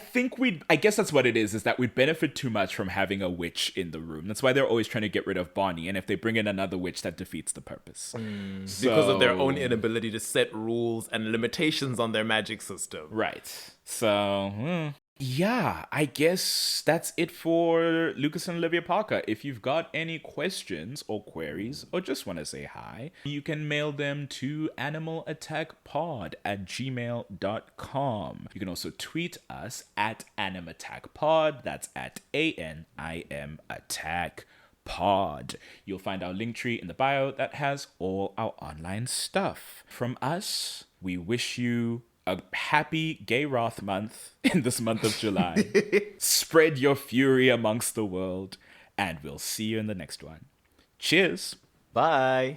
guess that's what it is that we'd benefit too much from having a witch in the room. That's why they're always trying to get rid of Bonnie. And if they bring in another witch, that defeats the purpose. Because of their own inability to set rules and limitations on their magic system. Right. So, yeah, I guess that's it for Lucas and Olivia Parker. If you've got any questions or queries or just want to say hi, you can mail them to animalattackpod@gmail.com. You can also tweet us at animattackpod. That's at ANIM Attack Pod. You'll find our link tree in the bio that has all our online stuff. From us, we wish you a happy Gay Wrath month in this month of July. Spread your fury amongst the world, and we'll see you in the next one. Cheers. Bye.